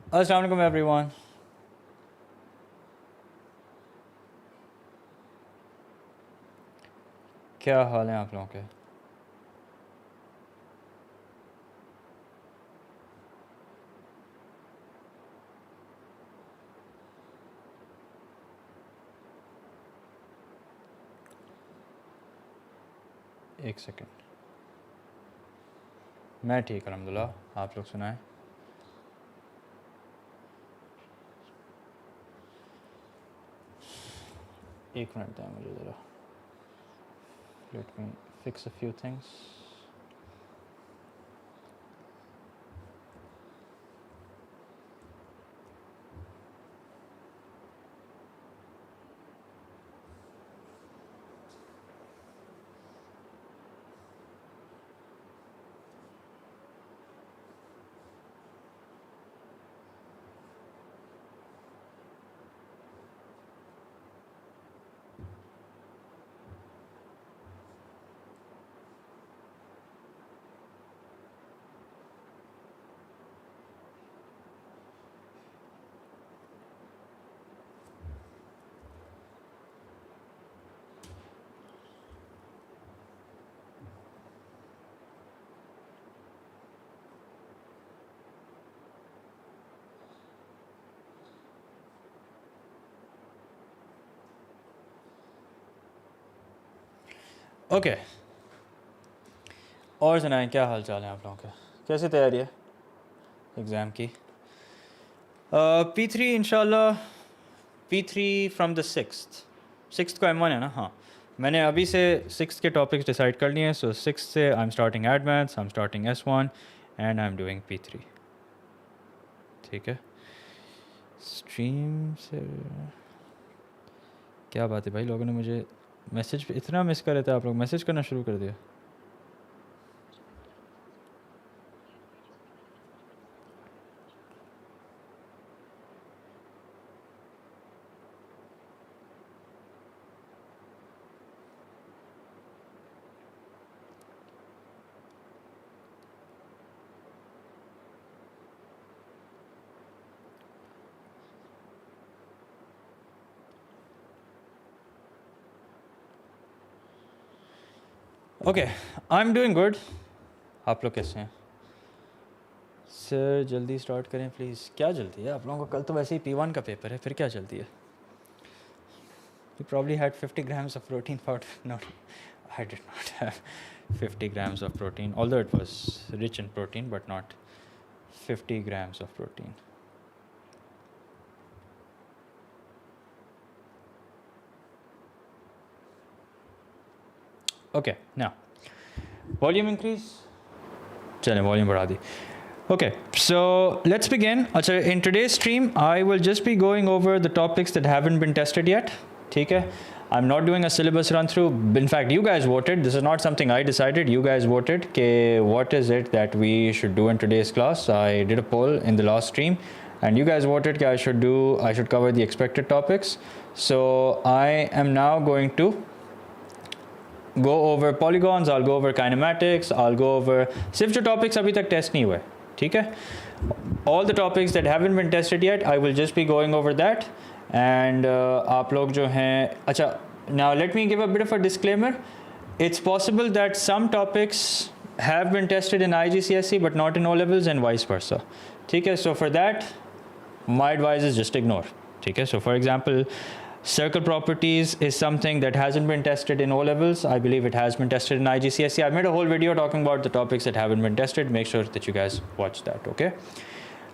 अस्सलाम वालेकुम एवरीवन। क्या हाल है आप लोगों के? एक सेकंड, मैं ठीक अल्हम्दुलिल्लाह, आप लोग सुनाएं। एक मिनट दें मुझे ज़रा, let me fix a few things. Okay, और सुनाएं, क्या हाल चाल है आप लोगों के? कैसी तैयारी है एग्ज़ाम की? P3 इंशाल्लाह, P3 फ्रॉम द सिक्स्थ को M1 है ना? हाँ, मैंने अभी से सिक्स्थ के टॉपिक्स डिसाइड कर लिए हैं। सो सिक्स्थ से I am starting advance, I am starting S1 and I am doing P3। ठीक है, स्ट्रीम से क्या बात है भाई, लोगों ने मुझे मैसेज इतना मिस कर रहे थे, आप लोग मैसेज करना शुरू कर दिया। Okay, I am doing good. आप लोग कैसे हैं? सर जल्दी स्टार्ट करें प्लीज़। क्या जल्दी है आप लोगों को? कल तो वैसे ही P1 का पेपर है, फिर क्या जल्दी है? You probably had 50 grams of protein powder. No, I did not have 50 grams of protein, although it was rich in protein, but not 50 grams of protein. Okay, now volume increase. चलें, volume बढ़ा दी. Okay, so let's begin. अच्छा, in today's stream, I will just be going over the topics that haven't been tested yet. ठीक है? I'm not doing a syllabus run through. In fact, you guys voted. This is not something I decided. You guys voted. Okay, what is it that we should do in today's class? I did a poll in the last stream, and you guys voted that I should cover the expected topics. So I am now going to go over polygons. I'll go over kinematics. I'll go over सिर्फ जो topics अभी तक test नहीं हुए, ठीक है? All the topics that haven't been tested yet, I will just be going over that. And आप लोग जो हैं, अच्छा, now let me give a bit of a disclaimer. It's possible that some topics have been tested in IGCSE but not in O levels and vice versa. ठीक है? So for that, my advice is just ignore. ठीक है? So for example, circle properties is something that hasn't been tested in O levels. I believe it has been tested in IGCSE. I made a whole video talking about the topics that haven't been tested. Make sure that you guys watch that. Okay?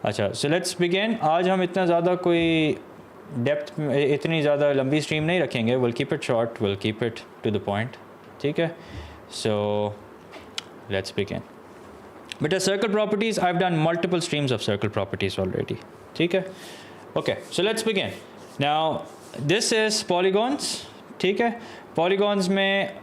अच्छा, so let's begin. आज हम इतना ज़्यादा कोई depth, इतनी ज़्यादा लंबी stream नहीं रखेंगे. We'll keep it short. We'll keep it to the point. ठीक है? So let's begin. But as circle properties, I've done multiple streams of circle properties already. ठीक है? Okay, so let's begin. Now, this is polygons. ठीक है? Polygons में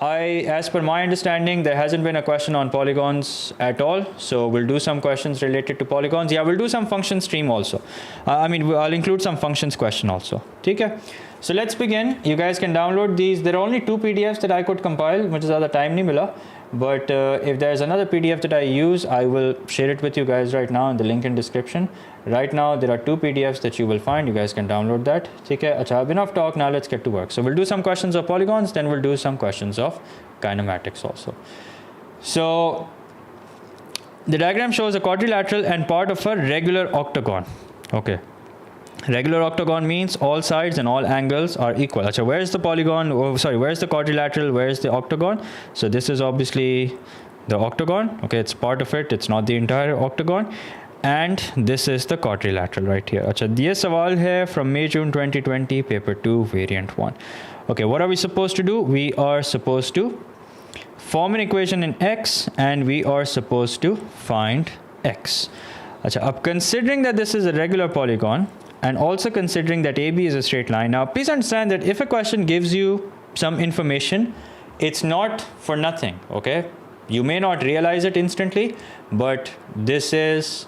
as per my understanding, there hasn't been a question on polygons at all. So we'll do some questions related to polygons. Yeah, we'll do some function stream also. I'll include some functions question also. ठीक है? So let's begin. You guys can download these. There are only 2 PDFs that I could compile, which is ज़्यादा time नहीं मिला. But if there's another PDF that I use, I will share it with you guys right now in the link in description. Right now, there are 2 PDFs that you will find. You guys can download that. Okay, अच्छा, enough talk. Now let's get to work. So we'll do some questions of polygons, then we'll do some questions of kinematics also. So the diagram shows a quadrilateral and part of a regular octagon. Okay. Regular octagon means all sides and all angles are equal. Achha, where's the polygon? Oh, sorry, where's the quadrilateral? Where's the octagon? So this is obviously the octagon. Okay, it's part of it. It's not the entire octagon. And this is the quadrilateral right here. Achha, ये सवाल है from May-June 2020, paper 2, variant 1. Okay, what are we supposed to do? We are supposed to form an equation in X and we are supposed to find X. Achha, अब considering that this is a regular polygon, and also considering that AB is a straight line. Now, please understand that if a question gives you some information, it's not for nothing, okay? You may not realize it instantly, but this is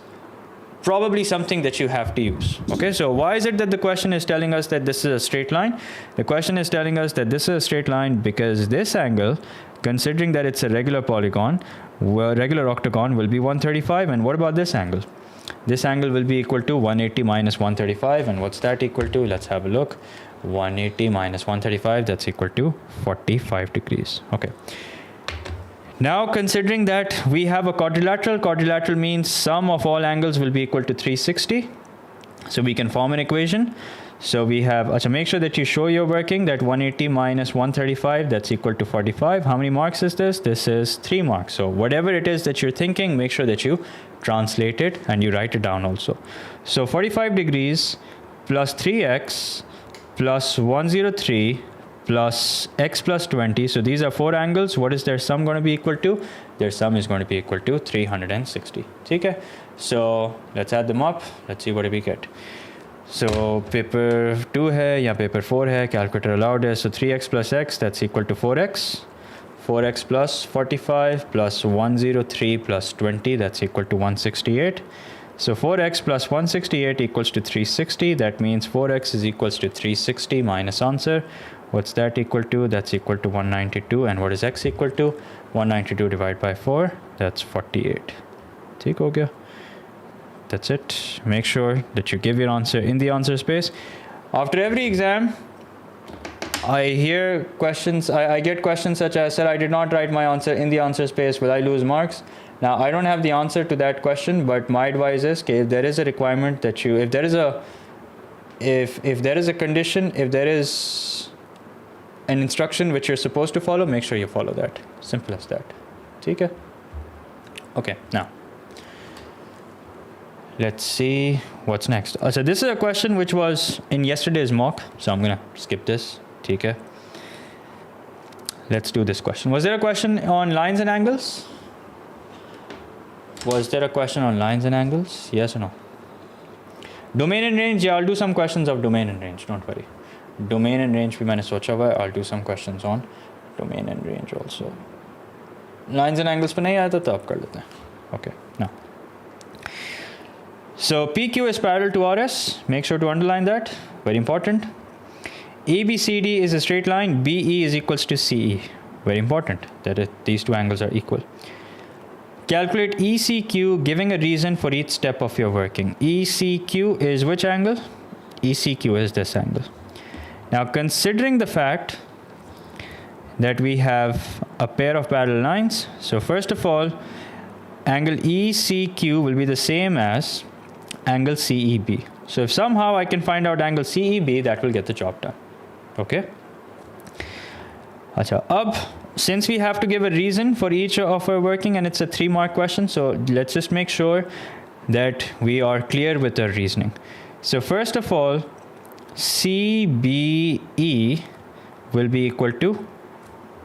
probably something that you have to use, okay? So why is it that the question is telling us that this is a straight line? The question is telling us that this is a straight line because this angle, considering that it's a regular polygon, regular octagon will be 135, and what about this angle? This angle will be equal to 180 minus 135, and what's that equal to? Let's have a look. 180 minus 135, that's equal to 45 degrees. Okay. Now, considering that we have a quadrilateral means sum of all angles will be equal to 360. So we can form an equation. So we have, so make sure that you show your working that 180 minus 135, that's equal to 45. How many marks is this? This is 3 marks. So whatever it is that you're thinking, make sure that you translate it and you write it down also. So 45 degrees plus 3x plus 103 plus x plus 20. So these are 4 angles. What is their sum going to be equal to? Their sum is going to be equal to 360. Okay? So let's add them up. Let's see what we get. So paper 2 है या paper 4 है, calculator allowed है. So 3x plus x, that's equal to 4x. 4x plus 45 plus 103 plus 20, that's equal to 168. So 4x plus 168 equals to 360. That means 4x is equals to 360 minus answer. What's that equal to? That's equal to 192. And what is x equal to? 192 divided by 4, that's 48. ठीक हो गया? That's it. Make sure that you give your answer in the answer space. After every exam, I hear questions, I get questions such as, sir, I did not write my answer in the answer space, will I lose marks? Now, I don't have the answer to that question, but my advice is, okay, if there is a requirement that you, if there is a condition, if there is an instruction which you're supposed to follow, make sure you follow that. Simple as that. Okay? Okay, now. Let's see what's next. So this is a question which was in yesterday's mock, so I'm going to skip this. Okay. Let's do this question. Was there a question on lines and angles? Was there a question on lines and angles? Yes or no? Domain and range, yeah, I'll do some questions of domain and range, don't worry. Domain and range, मैंने सोचा हुआ है, I'll do some questions on domain and range also. Lines and angles पे नहीं आया तो आप कर लेते हैं. Okay, now. So PQ is parallel to RS. Make sure to underline that. Very important. ABCD is a straight line. BE is equals to CE. Very important that these 2 angles are equal. Calculate ECQ giving a reason for each step of your working. ECQ is which angle? ECQ is this angle. Now considering the fact that we have a pair of parallel lines. So first of all, angle ECQ will be the same as angle CEB. So if somehow I can find out angle CEB, that will get the job done. Okay? Acha, ab, since we have to give a reason for each of our working and it's a 3-mark question, so let's just make sure that we are clear with our reasoning. So first of all, CBE will be equal to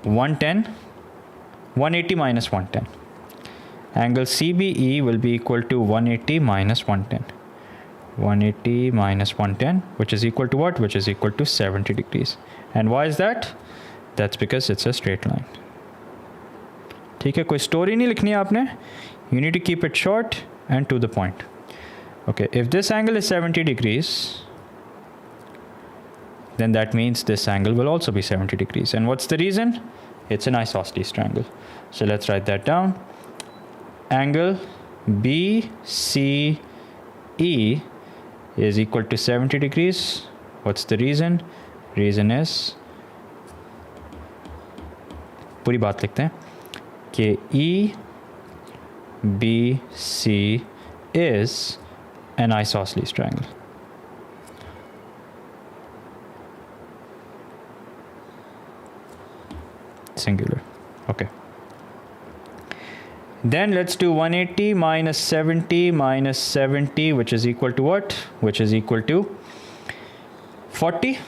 180 minus 110. Angle CBE will be equal to 180 minus 110. 180 minus 110, which is equal to what? Which is equal to 70 degrees. And why is that? That's because it's a straight line. ठीक है, कोई story नहीं लिखनी है आपने. You need to keep it short and to the point. Okay, if this angle is 70 degrees, then that means this angle will also be 70 degrees. And what's the reason? It's an isosceles triangle. So let's write that down. Angle BCE is equal to 70 degrees. What's the reason? Reason is, पूरी बात लिखते हैं कि EBC is an isosceles triangle. Singular. Okay. Then let's do 180 minus 70 minus 70, which is equal to what? Which is equal to 40.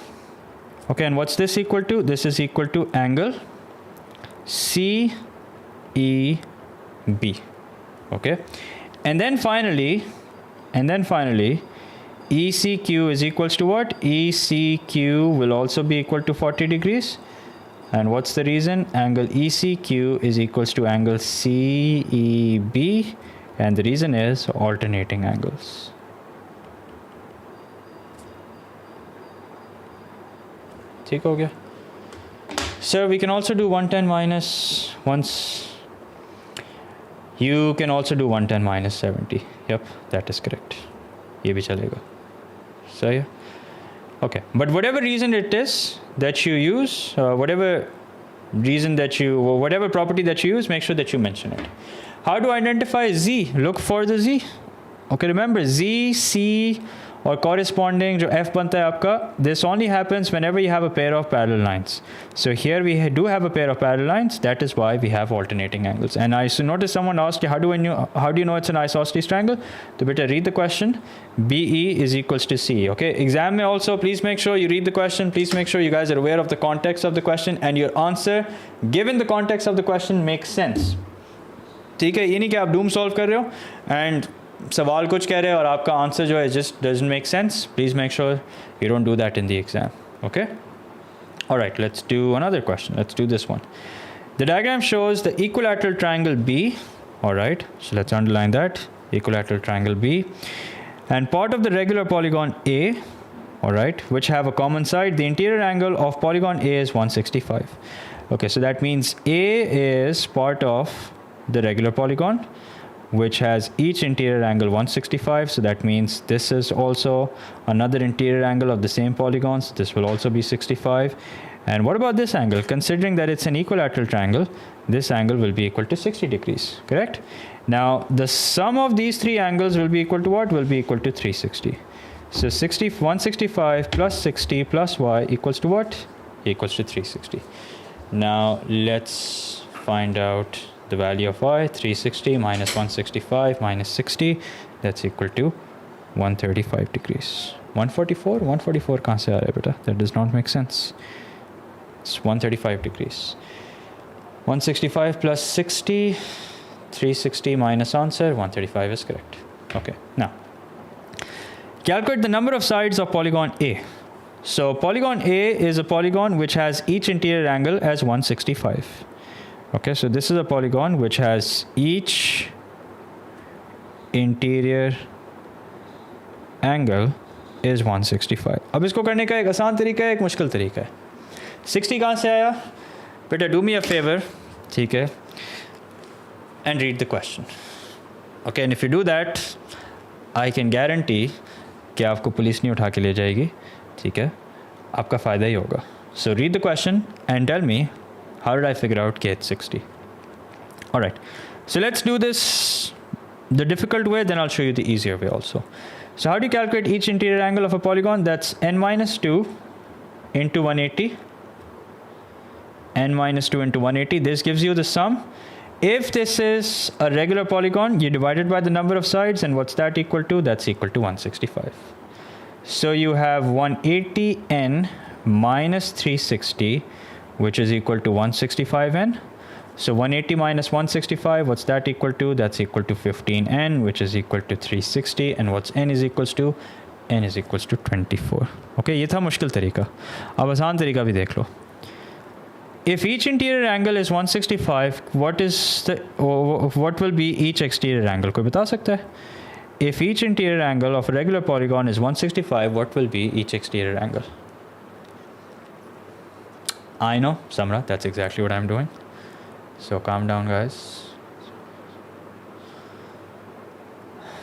Okay, and what's this equal to? This is equal to angle CEB. Okay, and then finally ECQ is equals to what? ECQ will also be equal to 40 degrees. And what's the reason? Angle ECQ is equals to angle CEB, and the reason is alternating angles. ठीक हो गया? Sir, we can also do 110 minus once. You can also do 110 minus 70. Yep, that is correct. ये भी चलेगा. सही है? Okay, but whatever reason it is that you use, whatever property that you use, make sure that you mention it. How to identify Z? Look for the Z. Okay, remember Z, C, or corresponding जो F बनता है आपका, this only happens whenever you have a pair of parallel lines. So here we do have a pair of parallel lines. That is why we have alternating angles. And I noticed someone asked you, how do you know it's an isosceles triangle? So better read the question. BE is equals to C. Okay, exam में also please make sure you read the question. Please make sure you guys are aware of the context of the question and your answer given the context of the question makes sense. ठीक है, ये नहीं कि आप doom solve कर रहे हो and सवाल कुछ कह रहे हैं और आपका आंसर जो है just doesn't make sense. Please make sure you don't do that in the exam. Okay? All right, let's do another question. Let's do this one. The diagram shows the equilateral triangle B. All right, so let's underline that. Equilateral triangle B. And part of the regular polygon A, all right, which have a common side. The interior angle of polygon A is 165. Okay, so that means A is part of the regular polygon, which has each interior angle 165. So that means this is also another interior angle of the same polygons. This will also be 65. And what about this angle? Considering that it's an equilateral triangle, this angle will be equal to 60 degrees, correct? Now, the sum of these three angles will be equal to what? Will be equal to 360. So 165 plus 60 plus y equals to what? Equals to 360. Now, let's find out the value of y. 360 minus 165 minus 60, that's equal to 135 degrees. 144? 144 kahan se aa raha hai beta? That does not make sense. It's 135 degrees. 165 plus 60, 360 minus answer, 135 is correct. Okay, now calculate the number of sides of polygon A. So polygon A is a polygon which has each interior angle as 165. Okay, so this is a polygon which has each interior angle is 165. अब इसको करने का एक आसान तरीका है, एक मुश्किल तरीका है. 60 कहाँ से आया? बेटा do me a favor, ठीक है, and read the question. Okay, and if you do that, I can guarantee कि आपको पुलिस नहीं उठा के ले जाएगी, ठीक है, आपका फ़ायदा ही होगा. So read the question and tell me, how did I figure out k at 60? All right, so let's do this the difficult way, then I'll show you the easier way also. So how do you calculate each interior angle of a polygon? That's n minus 2 into 180. N minus 2 into 180. This gives you the sum. If this is a regular polygon, you divide it by the number of sides, and what's that equal to? That's equal to 165. So you have 180n minus 360, which is equal to 165n. So 180 minus 165, what's that equal to? That's equal to 15n, which is equal to 360. And what's n is equals to? N is equals to 24. Okay, ये था मुश्किल तरीका. अब आसान तरीका भी देख लो. If each interior angle is 165, what will be each exterior angle? कोई बता सकता है? If each interior angle of a regular polygon is 165, what will be each exterior angle? I know, Samra, that's exactly what I'm doing. So calm down, guys.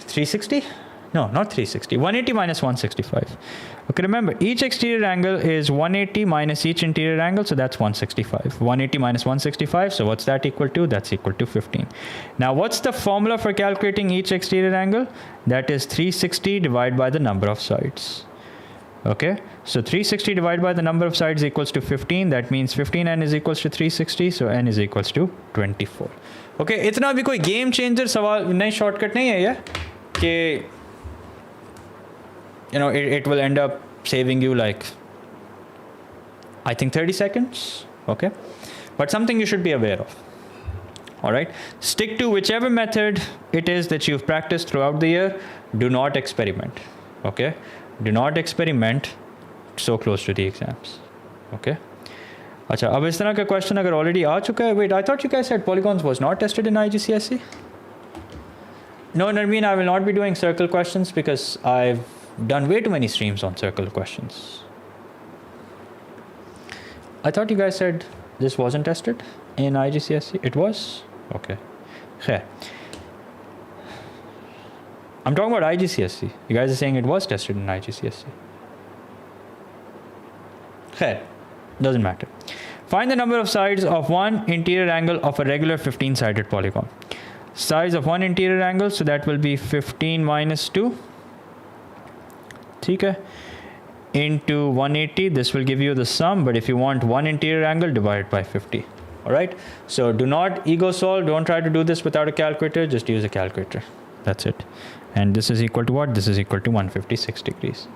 360? No, not 360. 180 minus 165. Okay, remember, each exterior angle is 180 minus each interior angle, so that's 165. 180 minus 165, so what's that equal to? That's equal to 15. Now, what's the formula for calculating each exterior angle? That is 360 divided by the number of sides. Okay, so 360 divided by the number of sides equals to 15. That means 15n is equals to 360, so n is equals to 24. Okay, इतना भी कोई game changer सवाल नहीं, shortcut नहीं है ये कि you know, it will end up saving you like, I think 30 seconds, okay? But something you should be aware of, all right? Stick to whichever method it is that you've practiced throughout the year. Do not experiment, okay? Do not experiment so close to the exams, okay? अच्छा, अब इस तरह का question अगर already आ चुका है, wait, I thought you guys said polygons was not tested in IGCSE? No, Narmeen, I will not be doing circle questions because I've done way too many streams on circle questions. I thought you guys said this wasn't tested in IGCSE. It was? Okay. Khair. I'm talking about IGCSE. You guys are saying it was tested in IGCSE. Khair. Doesn't matter. Find the number of sides of one interior angle of a regular 15-sided polygon. Size of one interior angle, so that will be 15 minus 2. Okay, into 180, this will give you the sum, but if you want one interior angle, divide by 50. All right, so do not ego solve, don't try to do this without a calculator, just use a calculator. That's it. And this is equal to what? This is equal to 156 degrees.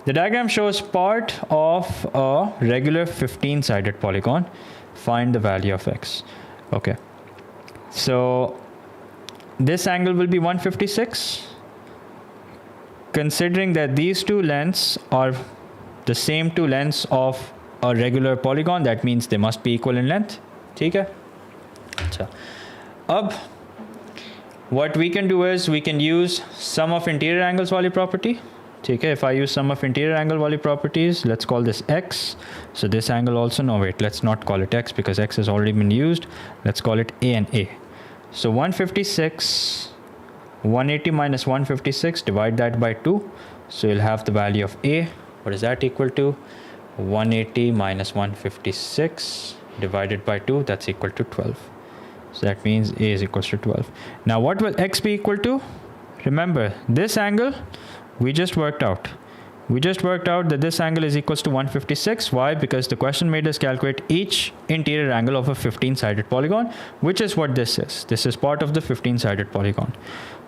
The diagram shows part of a regular 15-sided polygon. Find the value of x. Okay, so this angle will be 156. Considering that these two lengths are the same two lengths of a regular polygon, that means they must be equal in length. ठीक है? अच्छा. अब what we can do is we can use sum of interior angles wali property. ठीक है? If I use sum of interior angle wali properties, let's call this x. So this angle also, no wait, let's not call it x because x has already been used. Let's call it a and a. So 156. 180 minus 156, divide that by 2. So you'll have the value of A. What is that equal to? 180 minus 156 divided by 2, that's equal to 12. So that means A is equals to 12. Now what will X be equal to? Remember, this angle we just worked out. We just worked out that this angle is equals to 156. Why? Because the question made us calculate each interior angle of a 15-sided polygon, which is what this is. This is part of the 15-sided polygon.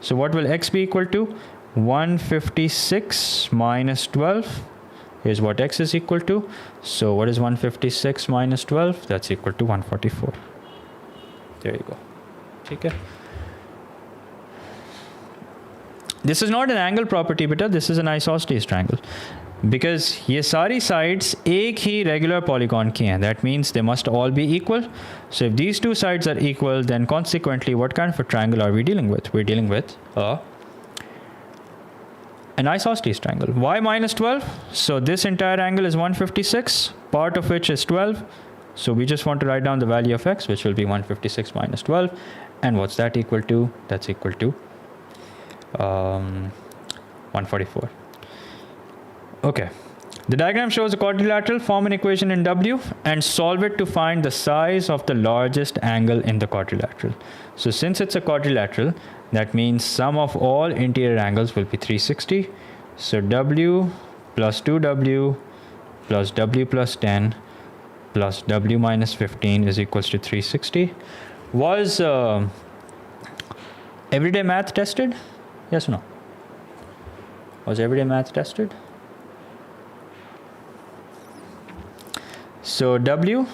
So what will x be equal to? 156 minus 12 is what x is equal to. So what is 156 minus 12? That's equal to 144. There you go. Okay. This is not an angle property, beta. This is an isosceles triangle. Because ये सारी sides एक ही regular polygon की हैं. That means they must all be equal. So if these two sides are equal, then consequently, what kind of a triangle are we dealing with? We're dealing with an isosceles triangle. Why minus 12? So this entire angle is 156, part of which is 12. So we just want to write down the value of x, which will be 156 minus 12. And what's that equal to? That's equal to 144. Okay. The diagram shows a quadrilateral. Form an equation in W and solve it to find the size of the largest angle in the quadrilateral. So since it's a quadrilateral, that means sum of all interior angles will be 360. So W plus 2W plus W plus 10 plus W minus 15 is equals to 360. Was everyday math tested? Yes or no? Was everyday math tested? So W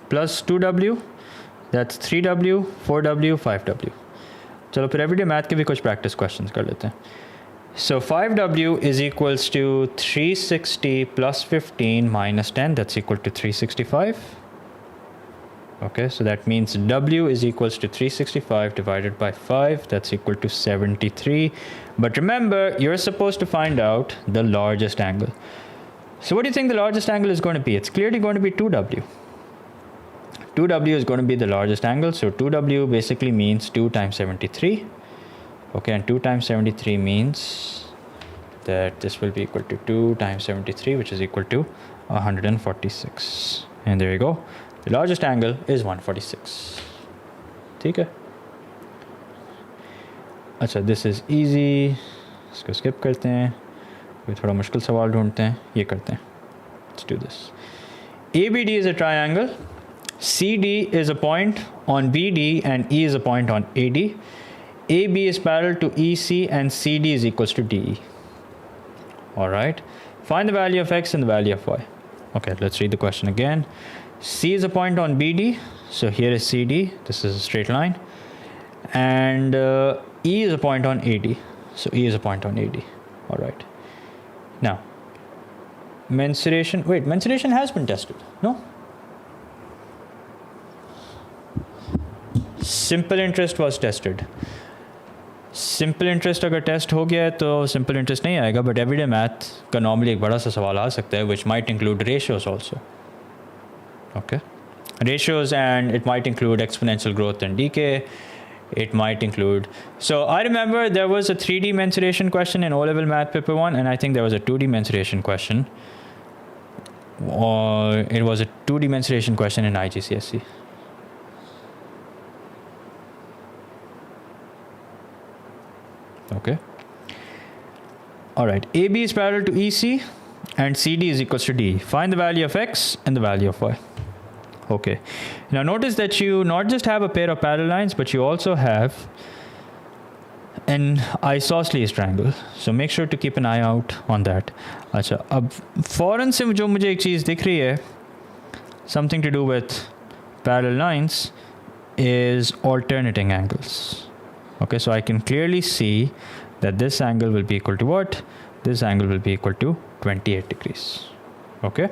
plus 2W, that's 3W, 4W, 5W. चलो फिर everyday math के भी कुछ practice questions कर लेते हैं. So 5W is equals to 360 plus 15 minus 10, that's equal to 365. Okay, so that means W is equals to 365 divided by 5, that's equal to 73. But remember, you're supposed to find out the largest angle. So what do you think the largest angle is going to be? It's clearly going to be 2W. 2W is going to be the largest angle. So 2W basically means 2 times 73. Okay, and 2 times 73 means that this will be equal to 2 times 73, which is equal to 146. And there you go. The largest angle is 146. Okay. अच्छा, this is easy. इसको skip करते हैं. कोई थोड़ा मुश्किल सवाल ढूंढते हैं. ये करते हैं. Let's do this. ABD is a triangle. CD is a point on BD and E is a point on AD. AB is parallel to EC and CD is equals to DE. Alright. Find the value of X and the value of Y. Okay, let's read the question again. C is a point on BD. So here is CD. This is a straight line. And E is a point on AD. So E is a point on AD. Alright. Now, mensuration. Wait, mensuration has been tested. No? Simple interest was tested. Simple interest अगर test हो गया है तो simple interest नहीं आएगा, but everyday math का normally एक बड़ा सा सवाल आ सकता है which might include ratios also. Okay, ratios, and it might include exponential growth and decay. It might include, so I remember there was a 3D mensuration question in O-level math paper 1, and I think there was a 2D mensuration question, or it was a 2D mensuration question in IGCSE. Okay. All right. AB is parallel to EC and CD is equals to D. Find the value of X and the value of Y. Okay. Now notice that you not just have a pair of parallel lines, but you also have an isosceles triangle. So make sure to keep an eye out on that. अच्छा, अब फौरन से जो मुझे एक चीज़ दिख रही है, something to do with parallel lines, is alternating angles. Okay, so I can clearly see that this angle will be equal to what? This angle will be equal to 28 degrees. Okay.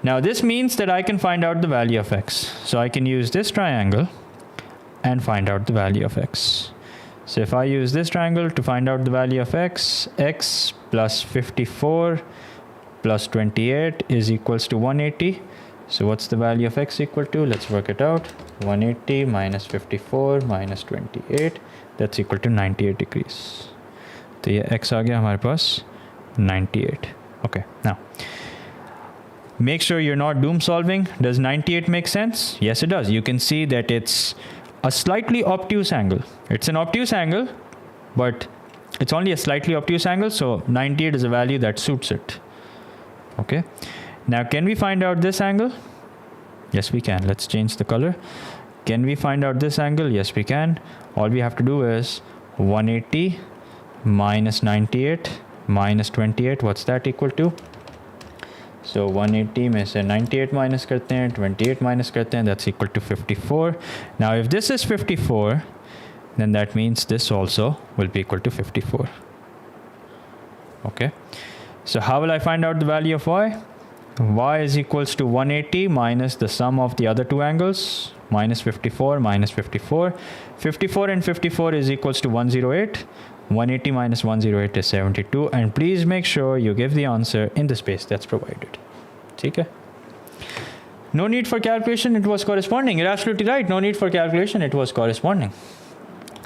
Now this means that I can find out the value of X. So I can use this triangle and find out the value of X. So if I use this triangle to find out the value of X, X plus 54 plus 28 is equals to 180. So what's the value of X equal to? Let's work it out. 180 minus 54 minus 28, that's equal to 98 degrees. So ये X आ गया हमारे पास 98. Okay, now make sure you're not doom solving. Does 98 make sense? Yes, it does. You can see that it's a slightly obtuse angle. It's an obtuse angle, but it's only a slightly obtuse angle, so 98 is a value that suits it. Okay. Now, can we find out this angle? Yes, we can. Let's change the color. Can we find out this angle? Yes, we can. All we have to do is 180 minus 98 minus 28. What's that equal to? So 180 में से 98 minus करते हैं, 28 minus करते हैं, that's equal to 54. Now, if this is 54, then that means this also will be equal to 54. Okay. So how will I find out the value of Y? Y is equals to 180 minus the sum of the other two angles, minus 54 minus 54. 54 and 54 is equals to 108. 180 minus 108 is 72. And please make sure you give the answer in the space that's provided. Okay? No need for calculation, it was corresponding. You're absolutely right. No need for calculation, it was corresponding.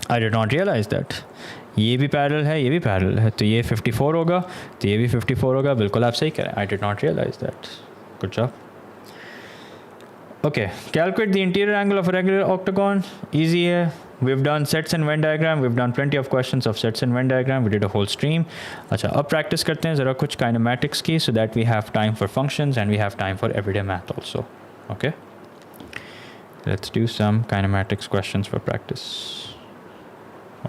I did not realize that. ये भी parallel है, ये भी parallel है, तो ये 54 होगा, तो ये भी 54 होगा. बिल्कुल आप सही करें. I did not realize that. Good job. Okay, calculate the interior angle of a regular octagon. Easy है. We've done sets and Venn diagram. We've done plenty of questions of sets and Venn diagram. We did a whole stream. अच्छा, अब practice करते हैं ज़रा कुछ kinematics की, so that we have time for functions and we have time for everyday math also. Okay. Let's do some kinematics questions for practice.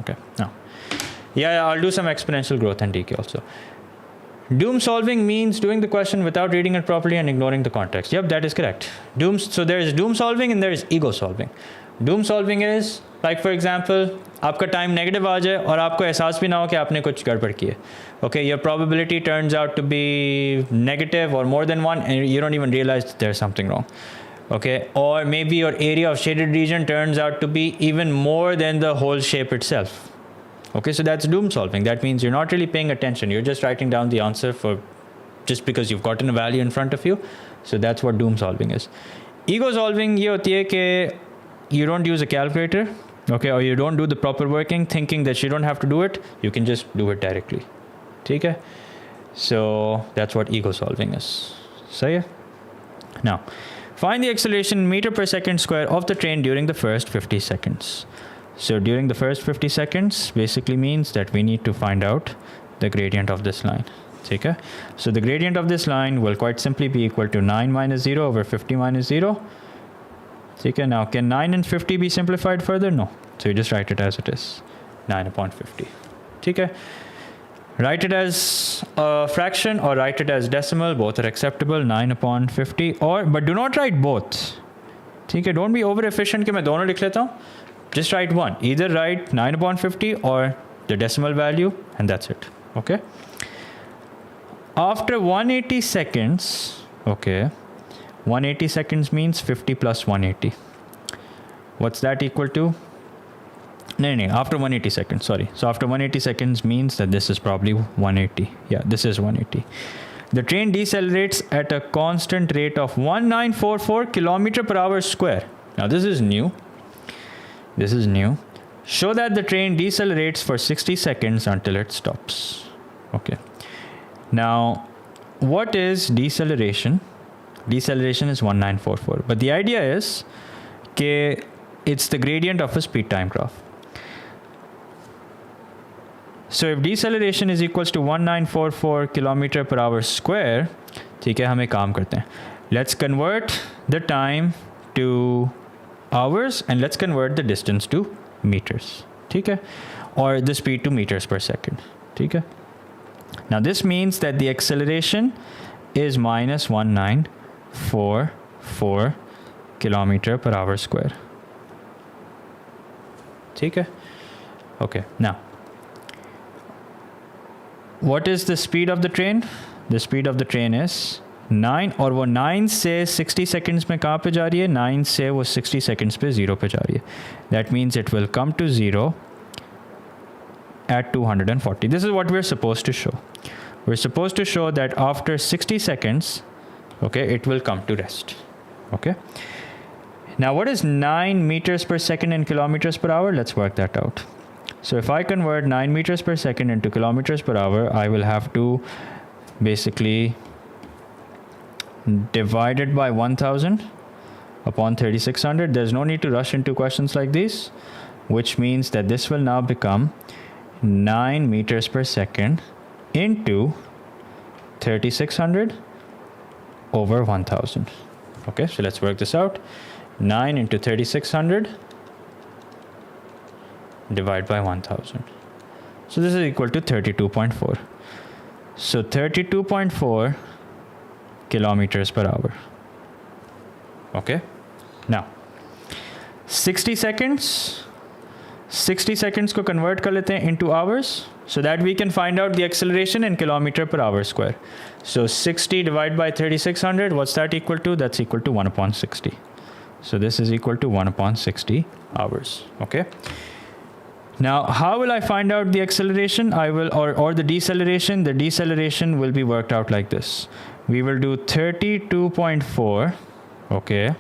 Okay, now. Yeah, I'll do some exponential growth and decay also. Doom solving means doing the question without reading it properly and ignoring the context. Yep, that is correct. So there is doom solving and there is ego solving. Doom solving is, like for example, आपका time negative आ जाए और आपको एहसास भी ना हो कि आपने कुछ गड़बड़ की है. Okay, your probability turns out to be negative or more than 1 and you don't even realize that there's something wrong. Okay, or maybe your area of shaded region turns out to be even more than the whole shape itself. Okay, so that's doom solving. That means you're not really paying attention. You're just writing down the answer for just because you've gotten a value in front of you. So that's what doom solving is. Ego solving ये होती है कि you don't use a calculator, okay, or you don't do the proper working thinking that you don't have to do it, you can just do it directly. ठीक है? So that's what ego solving is. सही है? Now, find the acceleration in meter per second square of the train during the first 50 seconds. So during the first 50 seconds basically means that we need to find out the gradient of this line. ठीक है? So the gradient of this line will quite simply be equal to 9 minus 0 over 50 minus 0. Okay, now can 9 and 50 be simplified further? No. So you just write it as it is. 9 upon 50. Okay. Write it as a fraction or write it as decimal. Both are acceptable. 9 upon 50. But do not write both. Okay, don't be over efficient कि मैं दोनों लिख लेता हूँ. Just write one. Either write 9 upon 50 or the decimal value and that's it. Okay. After 180 seconds, okay, 180 seconds means 50 plus 180. What's that equal to? No, after 180 seconds, sorry. So after 180 seconds means that this is probably 180. Yeah, this is 180. The train decelerates at a constant rate of 1944 kilometer per hour square. Now this is new. This is new. Show that the train decelerates for 60 seconds until it stops. Okay. Now, what is deceleration? Deceleration is 1944. But the idea is that it's the gradient of a speed time graph. So if deceleration is equals to 1944 kilometer per hour square, ठीक है, हमें काम करते हैं. Let's convert the time to hours and let's convert the distance to meters. ठीक है? Or the speed to meters per second. ठीक है? Now this means that the acceleration is minus 1944 kilometer per hour square. ठीक है? Okay, now what is the speed of the train? The speed of the train is 9 और वो 9 से 60 seconds में कहाँ पे जा रही है? 9 से वो 60 seconds पे 0 पे जा रही है. That means it will come to 0 at 240. This is what we're supposed to show. We're supposed to show that after 60 seconds, okay, it will come to rest. Okay. Now, what is 9 meters per second in kilometers per hour? Let's work that out. So if I convert 9 meters per second into kilometers per hour, I will have to basically divide it by 1000 upon 3600. There's no need to rush into questions like these, which means that this will now become 9 meters per second into 3600 over 1000. Okay, so let's work this out. 9 into 3600 divide by 1000. So this is equal to 32.4. So 32.4 kilometers per hour. Okay, now 60 seconds को convert कर लेते हैं into hours so that we can find out the acceleration in kilometer per hour square. So 60 divided by 3600, what's that equal to? That's equal to 1 upon 60. So this is equal to 1 upon 60 hours. Okay. Now, how will I find out the acceleration? I will, or the deceleration. The deceleration will be worked out like this. We will do 32.4, okay,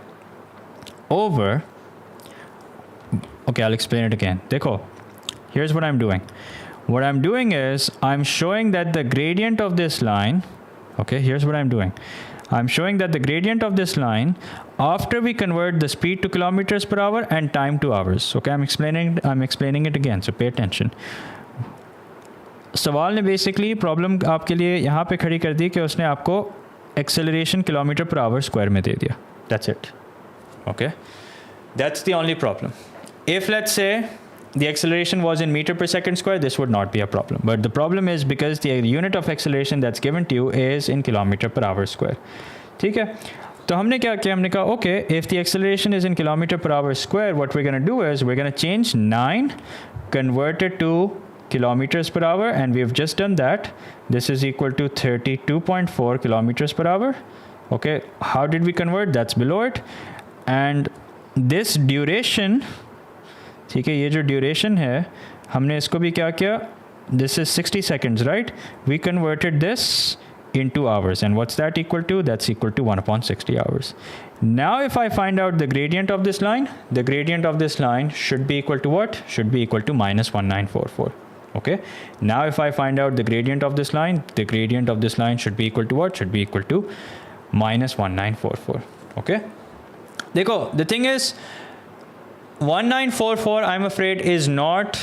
over, okay, I'll explain it again. Dekho, here's what I'm doing. What I'm doing is I'm showing that the gradient of this line, okay, here's what I'm doing. I'm showing that the gradient of this line, after we convert the speed to kilometers per hour and time to hours. Okay, I'm explaining it again, so pay attention. सवाल ने basically problem आपके लिए यहाँ पे खड़ी कर दी कि उसने आपको acceleration kilometre per hour square में दे दिया. That's it. Okay, that's the only problem. If let's say the acceleration was in meter per second square, this would not be a problem. But the problem is because the unit of acceleration that's given to you is in kilometer per hour square. ठीक है, तो हमने क्या किया? हमने कहा okay, if the acceleration is in kilometer per hour square, what we're going to do is we're going to change 9, convert it to kilometers per hour, and we've just done that. This is equal to 32.4 kilometers per hour. Okay, how did we convert? That's below it. And this duration, ठीक है, ये जो duration है, हमने इसको भी क्या किया? This is 60 seconds, right? We converted this into hours, and what's that equal to? That's equal to 1 upon 60 hours. Now if I find out the gradient of this line, the gradient of this line should be equal to what? Should be equal to minus 1944. Okay. Now if I find out the gradient of this line, the gradient of this line should be equal to what? Should be equal to minus 1944. Okay. Dekho, the thing is, 1944, I'm afraid, is not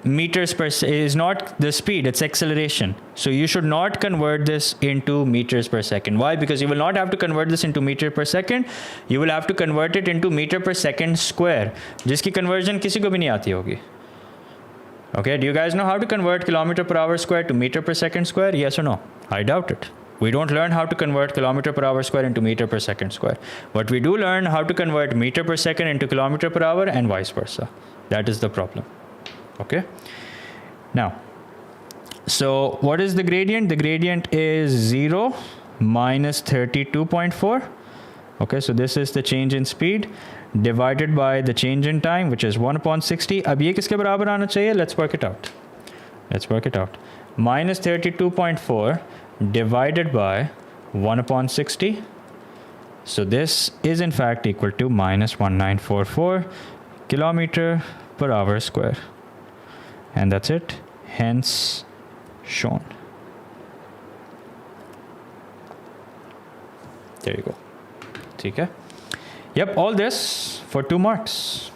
meters per is not the speed, it's acceleration. So you should not convert this into meters per second. Why? Because you will not have to convert this into meter per second. You will have to convert it into meter per second square, जिसकी conversion किसी को भी नहीं आती होगी. Okay, do you guys know how to convert kilometer per hour square to meter per second square? Yes or no? I doubt it. We don't learn how to convert kilometer per hour square into meter per second square. But we do learn how to convert meter per second into kilometer per hour and vice versa. That is the problem. Okay. Now, so what is the gradient? The gradient is 0 minus 32.4. Okay, so this is the change in speed divided by the change in time, which is 1 upon 60. अब ये किसके बराबर आना चाहिए? Let's work it out. Let's work it out. Minus 32.4 divided by 1 upon 60. So this is in fact equal to minus 1944 kilometer per hour square. And that's it. Hence shown. There you go. Okay. Yep, all this for 2 marks.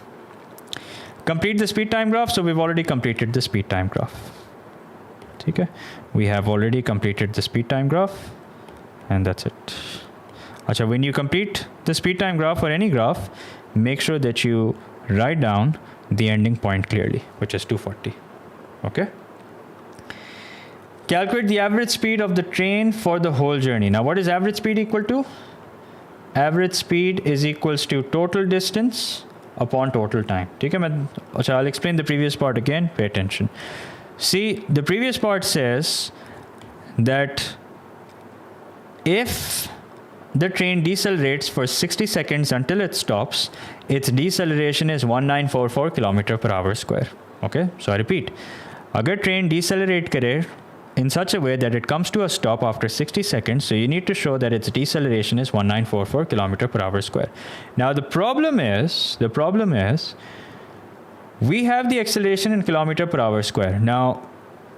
Complete the speed time graph. So we've already completed the speed time graph. Okay. We have already completed the speed time graph. And that's it. Achha, when you complete the speed time graph or any graph, make sure that you write down the ending point clearly, which is 240. Okay. Calculate the average speed of the train for the whole journey. Now, what is average speed equal to? Average speed is equals to total distance upon total time. Okay, I'll explain the previous part again. Pay attention. See, the previous part says that if the train decelerates for 60 seconds until it stops, its deceleration is 1944 kilometer per hour square. Okay, so I repeat, agar train decelerate करे in such a way that it comes to a stop after 60 seconds, so you need to show that its deceleration is 1944 kilometer per hour square. Now the problem is we have the acceleration in kilometer per hour square. Now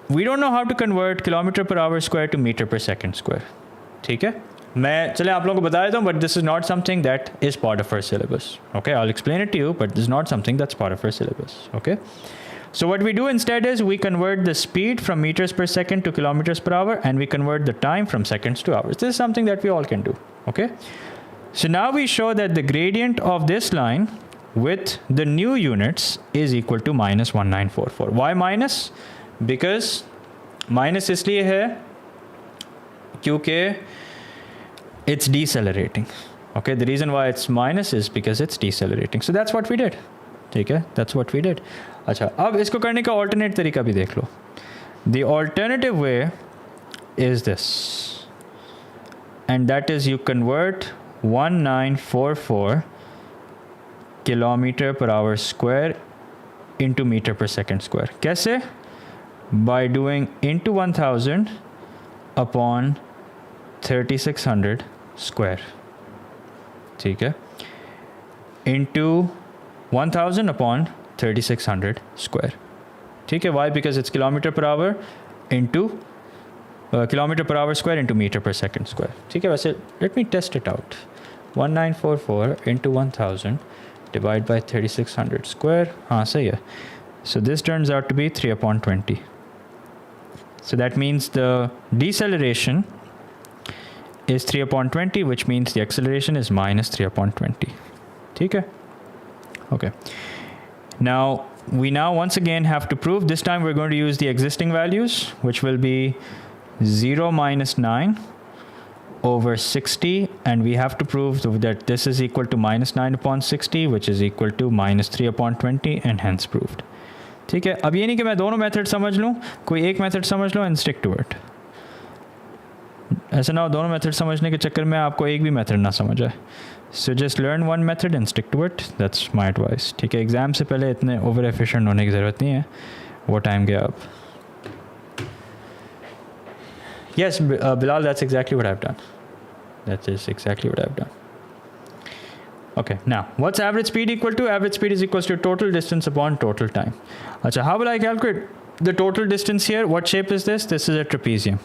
we don't know how to convert kilometer per hour square to meter per second square. ठीक है, मैं चले आप लोगों को बता देता हूँ, but this is not something that is part of our syllabus. Okay, I'll explain it to you, but this is not something that's part of our syllabus. Okay. So what we do instead is we convert the speed from meters per second to kilometers per hour, and we convert the time from seconds to hours. This is something that we all can do. Okay. So now we show that the gradient of this line with the new units is equal to minus 1944. Why minus? Because minus इसलिए है क्योंकि it's decelerating. Okay, the reason why it's minus is because it's decelerating. So that's what we did. ठीक है, that's what we did. अच्छा, अब इसको करने का alternate तरीका भी देख लो. The alternative way is this, and that is you convert 1944 kilometer per hour square into meter per second square. कैसे? By doing into 1000 upon 3600 square. ठीक है, into 1000 upon 3600 square. ठीक है, why? Because it's kilometer per hour into kilometer per hour square into meter per second square. ठीक है, वैसे let me test it out. 1944 into 1000 divided by 3600 square. हाँ सही है. So this turns out to be 3 upon 20. So that means the deceleration is 3 upon 20, which means the acceleration is minus 3 upon 20. ठीक है? Okay. Now, we once again have to prove, this time we're going to use the existing values, which will be 0 minus 9 over 60, and we have to prove that this is equal to minus 9 upon 60, which is equal to minus 3 upon 20, and hence proved. ठीक है, अब ये नहीं कि मैं दोनों method समझ लूँ, कोई एक मेथड समझ लो एंड स्टिक टू इट. ऐसा ना हो दोनों मेथड समझने के चक्कर में आपको एक भी मेथड ना समझ आए. So just learn one method and stick to it. That's my advice. ठीक है, एग्जाम से पहले इतने ओवर एफिशिएंट होने की ज़रूरत नहीं है. वो टाइम गया अब. Yes, Bilal, that's exactly what I've done. That is exactly what I've done. Okay, now what's average speed equal to? Average speed is equals to total distance upon total time. So how will I calculate the total distance here? What shape is this? This is a trapezium.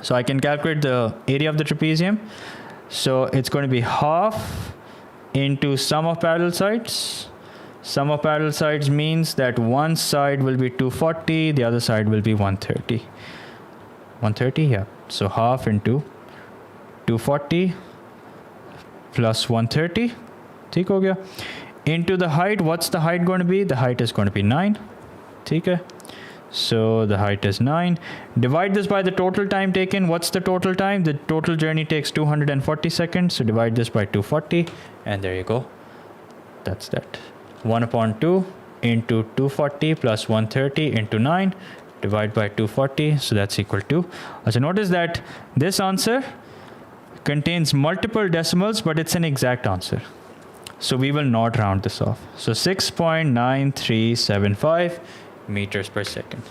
So I can calculate the area of the trapezium. So it's going to be half into sum of parallel sides. Sum of parallel sides means that one side will be 240, the other side will be 130. 130, yeah. So half into 240 plus 130. ठीक हो गया. Into the height, what's the height going to be? The height is going to be 9. ठीक है. So the height is 9. Divide this by the total time taken. What's the total time? The total journey takes 240 seconds. So divide this by 240. And there you go. That's that. 1 upon 2 into 240 plus 130 into 9. Divide by 240. So that's equal to. So notice that this answer contains multiple decimals, but it's an exact answer. So we will not round this off. So 6.9375 meters per second.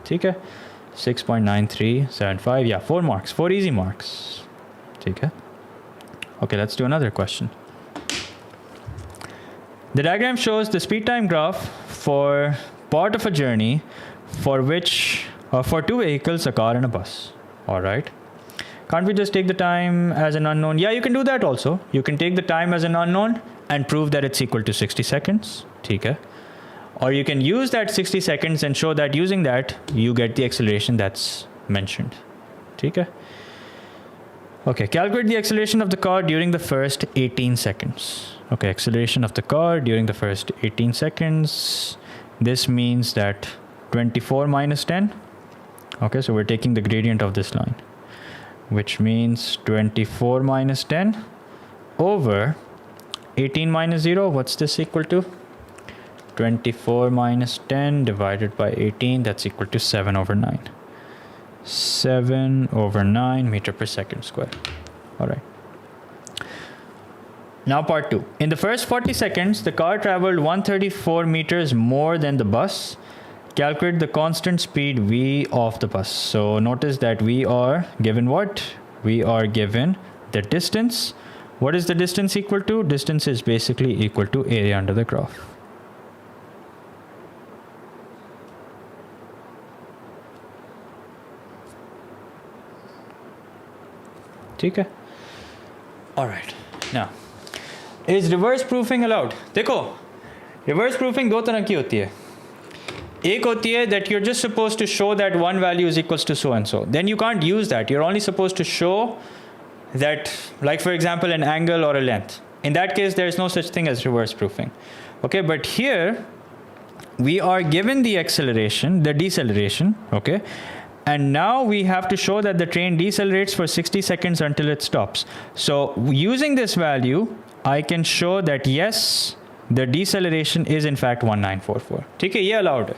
ठीक है? 6.9375. Yeah, 4 marks. 4 easy marks. ठीक है? Okay, let's do another question. The diagram shows the speed time graph for part of a journey for which for 2 vehicles, a car and a bus. All right. Can't we just take the time as an unknown? Yeah, you can do that also. You can take the time as an unknown and prove that it's equal to 60 seconds. ठीक है? Or you can use that 60 seconds and show that using that, you get the acceleration that's mentioned. ठीक है? Okay, calculate the acceleration of the car during the first 18 seconds. Okay, acceleration of the car during the first 18 seconds. This means that 24 minus 10. Okay, so we're taking the gradient of this line, which means 24 minus 10 over 18 minus 0. What's this equal to? 24 minus 10 divided by 18. That's equal to 7 over 9. 7 over 9 meter per second square. All right. Now part 2. In the first 40 seconds, the car traveled 134 meters more than the bus. Calculate the constant speed v of the bus. So notice that we are given what? We are given the distance. What is the distance equal to? Distance is basically equal to area under the graph. ठीक है? All right. Now, is reverse proofing allowed? देखो, reverse proofing दो तरह की होती है. एक होती है that you're just supposed to show that one value is equals to so and so. Then you can't use that. You're only supposed to show that, like for example, an angle or a length. In that case, there is no such thing as reverse proofing. Okay, but here we are given the acceleration, the deceleration, okay? And now we have to show that the train decelerates for 60 seconds until it stops. So using this value, I can show that yes, the deceleration is in fact 1944. ठीक है, ये allowed है.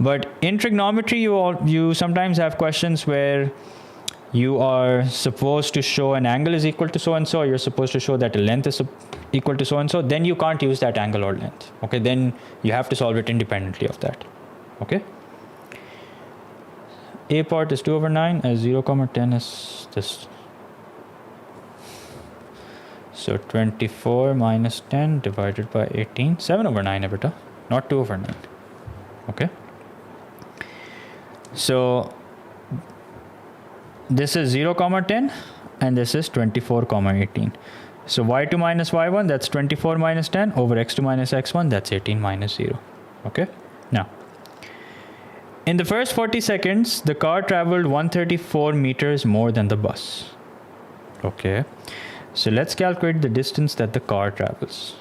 But in trigonometry, you sometimes have questions where you are supposed to show an angle is equal to so and so, or you're supposed to show that a length is equal to so and so. Then you can't use that angle or length. Okay, then you have to solve it independently of that. Okay. A part is 2 over 9, as 0, 10 is this. So 24 minus 10 divided by 18, 7 over 9 beta, not 2 over 9. Okay. So this is 0, 10 and this is 24, 18. So y2 minus y1, that's 24 minus 10 over x2 minus x1, that's 18 minus 0. Okay. Now, in the first 40 seconds, the car traveled 134 meters more than the bus. Okay. So let's calculate the distance that the car travels.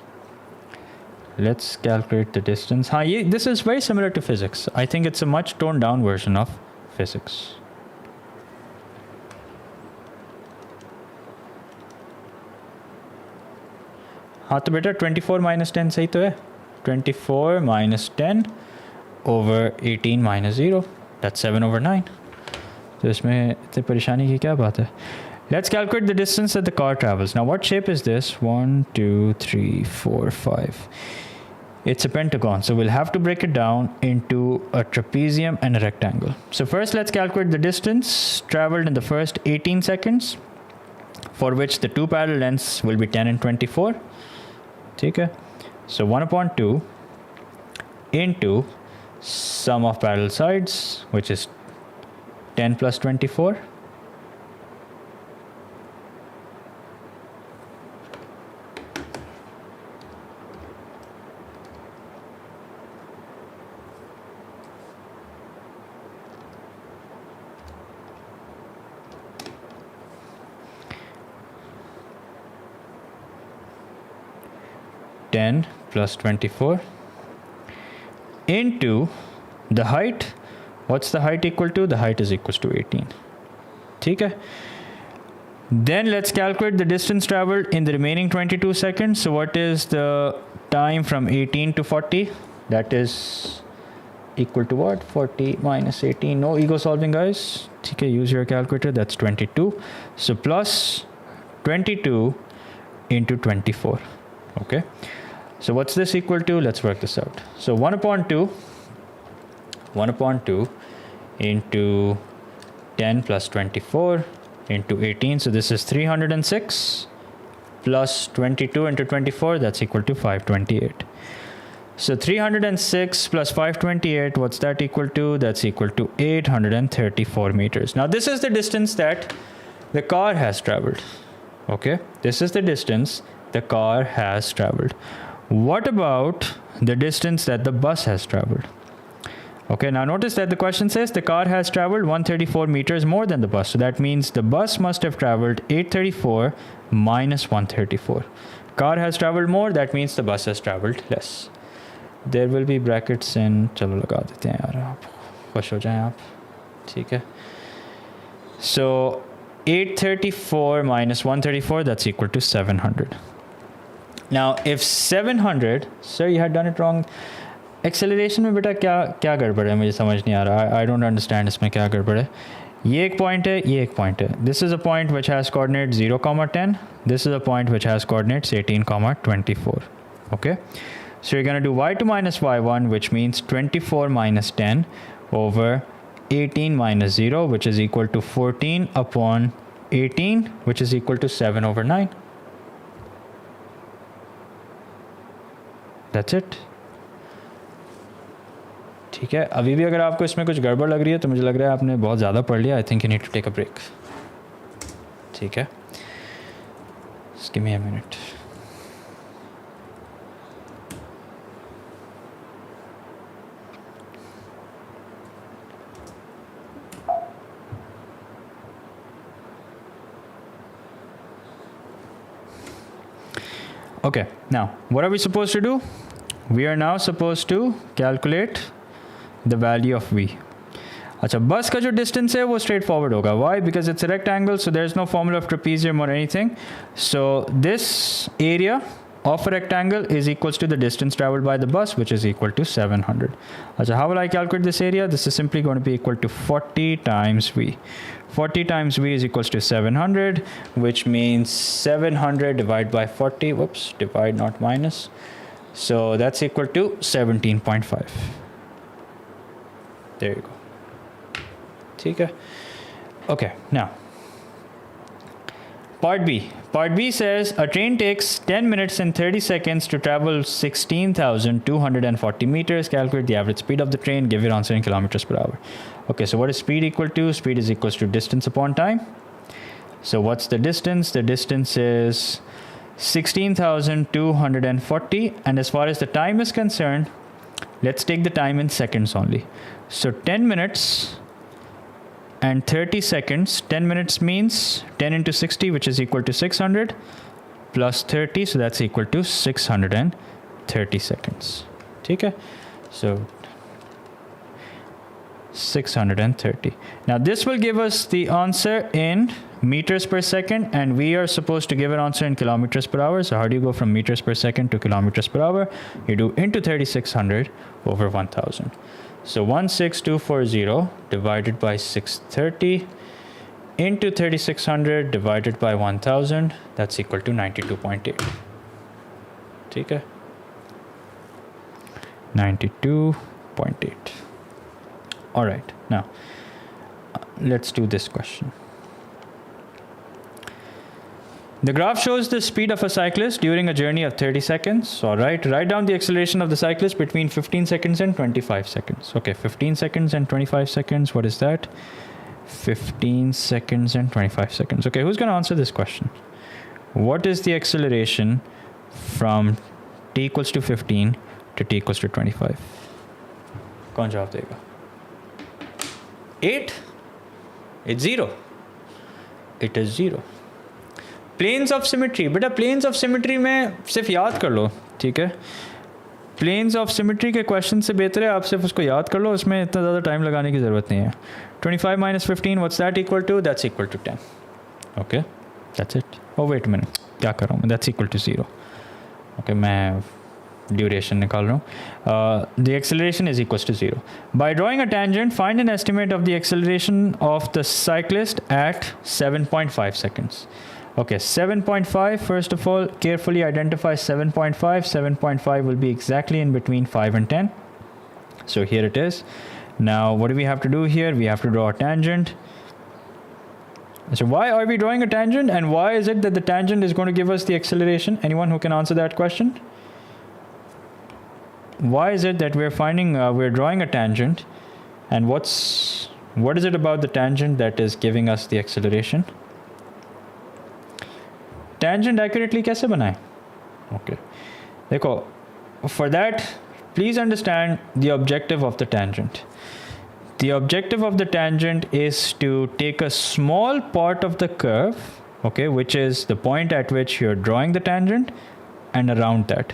Let's calculate the distance. This is very similar to physics. I think it's a much toned down version of physics. हाँ तो बेटा 24 minus 10 सही तो है. 24 minus 10 over 18 minus 0. That's 7 over 9. तो इसमें इतनी परेशानी की क्या बात है? Let's calculate the distance that the car travels. Now, what shape is this? 1, 2, 3, 4, 5. It's a pentagon. So we'll have to break it down into a trapezium and a rectangle. So first, let's calculate the distance traveled in the first 18 seconds for which the two parallel lengths will be 10 and 24. Okay, so 1 upon 2 into sum of parallel sides, which is 10 plus 24. Plus 24 into the height. What's the height equal to? The height is equals to 18. Okay. Then let's calculate the distance traveled in the remaining 22 seconds. So what is the time from 18 to 40? That is equal to what? 40 minus 18. No ego solving, guys. Okay, use your calculator. That's 22. So plus 22 into 24. Okay. So what's this equal to? Let's work this out. So 1 upon 2 into 10 plus 24 into 18. So this is 306 plus 22 into 24. That's equal to 528. So 306 plus 528, what's that equal to? That's equal to 834 meters. Now this is the distance that the car has traveled. Okay, this is the distance the car has traveled. What about the distance that the bus has traveled? Okay, now notice that the question says the car has traveled 134 meters more than the bus. So that means the bus must have traveled 834 minus 134. Car has traveled more, that means the bus has traveled less. There will be brackets in, चलो लगा देते हैं यार, आप खुश हो जाएं आप, ठीक है. So 834 minus 134, that's equal to 700. Now, if 700, sir, you had done it wrong. Acceleration में बेटा क्या गड़बड़ है, मुझे समझ नहीं आ रहा. I don't understand इसमें क्या गड़बड़ है. ये एक point है, ये एक point है. This is a point which has coordinates 0, 10. This is a point which has coordinates 18, 24. Okay. So you're going to do y2 minus y1, which means 24 minus 10 over 18 minus 0, which is equal to 14 upon 18, which is equal to 7 over 9. That's it. ठीक है. अभी भी अगर आपको इसमें कुछ गड़बड़ लग रही है तो मुझे लग रहा है आपने बहुत ज़्यादा पढ़ लिया. I think you need to take a break. ठीक है. Just give me a minute. Okay, now what are we supposed to do? We are now supposed to calculate the value of v. अच्छा, बस का जो distance है वो straight forward होगा. Why? Because it's a rectangle, so there's no formula of trapezium or anything. So this area of a rectangle is equals to the distance traveled by the bus, which is equal to 700. अच्छा, how will I calculate this area? This is simply going to be equal to 40 times v. 40 times v is equals to 700, which means 700 divided by 40. Whoops, divide not minus. So that's equal to 17.5. There you go. Okay. Okay, now part B. Part B says a train takes 10 minutes and 30 seconds to travel 16,240 meters. Calculate the average speed of the train. Give your answer in kilometers per hour. Okay, so what is speed equal to? Speed is equals to distance upon time. So what's the distance? The distance is 16,240. And as far as the time is concerned, let's take the time in seconds only. So 10 minutes and 30 seconds. 10 minutes means 10 into 60, which is equal to 600, plus 30, so that's equal to 630 seconds. Okay, so 630. Now this will give us the answer in meters per second, and we are supposed to give an answer in kilometers per hour. So how do you go from meters per second to kilometers per hour? You do into 3600 over 1000. So 16240 divided by 630 into 3600 divided by 1000, that's equal to 92.8. Okay, 92.8. All right, now let's do this question. The graph shows the speed of a cyclist during a journey of 30 seconds. All right, write down the acceleration of the cyclist between 15 seconds and 25 seconds. Okay, 15 seconds and 25 seconds. What is that? 15 seconds and 25 seconds. Okay, who's going to answer this question? What is the acceleration from t equals to 15 to t equals to 25? कौन जवाब देगा? 8? It's 0. It is 0. Planes of symmetry, बेटा planes of symmetry में सिर्फ याद कर लो, ठीक है? प्लेन्स ऑफ सिमेट्री के क्वेश्चन से बेहतर है आप सिर्फ उसको याद कर लो, उसमें इतना ज़्यादा टाइम लगाने की ज़रूरत नहीं है. 25 minus 15, what's that equal to? That's equal to 10. Okay, that's it. Oh wait a minute, क्या कर रहा हूँ मैं? That's equal to 0. Okay, मैं duration निकाल रहा हूँ. The acceleration is equals to 0. By drawing a tangent, find an estimate of the acceleration of the cyclist at 7.5 seconds. Okay, 7.5, first of all, carefully identify 7.5. 7.5 will be exactly in between 5 and 10. So here it is. Now, what do we have to do here? We have to draw a tangent. So why are we drawing a tangent, and why is it that the tangent is going to give us the acceleration? Anyone who can answer that question? Why is it that we're drawing a tangent, and what is it about the tangent that is giving us the acceleration? Tangent accurately कैसे बनाएं? Okay, देखो, for that, please understand the objective of the tangent. The objective of the tangent is to take a small part of the curve, okay, which is the point at which you're drawing the tangent, and around that.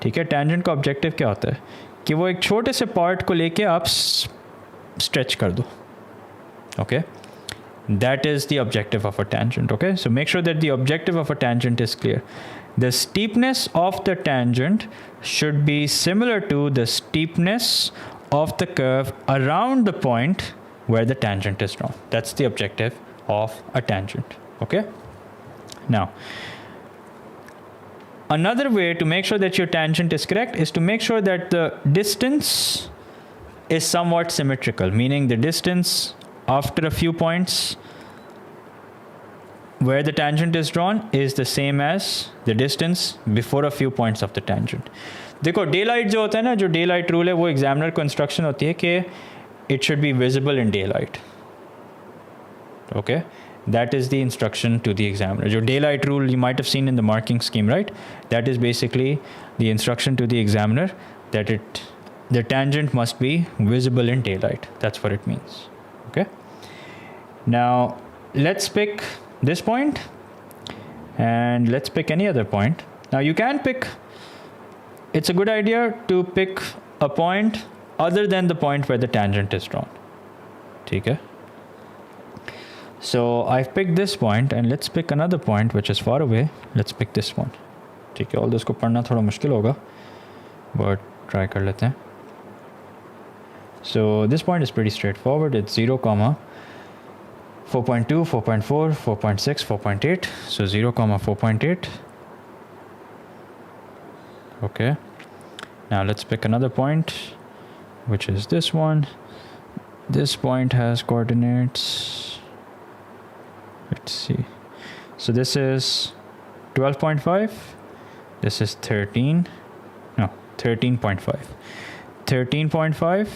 ठीक है, tangent का objective क्या होता है? कि वो एक छोटे से part को लेके आप stretch कर दो. Okay? That is the objective of a tangent, okay? So make sure that the objective of a tangent is clear. The steepness of the tangent should be similar to the steepness of the curve around the point where the tangent is drawn. That's the objective of a tangent, okay? Now, another way to make sure that your tangent is correct is to make sure that the distance is somewhat symmetrical, meaning the distance after a few points where the tangent is drawn is the same as the distance before a few points of the tangent. देखो daylight जो होता है ना, जो daylight rule है वो examiner को instruction होती है कि it should be visible in daylight. Okay, that is the instruction to the examiner. जो daylight rule you might have seen in the marking scheme, right? That is basically the instruction to the examiner that the tangent must be visible in daylight. That's what it means. Okay. Now let's pick this point and let's pick any other point. Now you can pick, it's a good idea to pick a point other than the point where the tangent is drawn. Okay. So I've picked this point and let's pick another point which is far away. Let's pick this one. ठीक है, although इसको पढ़ना थोड़ा मुश्किल होगा, but try कर लेते हैं. So this point is pretty straightforward. It's 0, 4.2, 4.4, 4.6, 4.8. So 0, 4.8. Okay. Now let's pick another point, which is this one. This point has coordinates. Let's see. So this is 12.5. This is 13. No, 13.5. 13.5,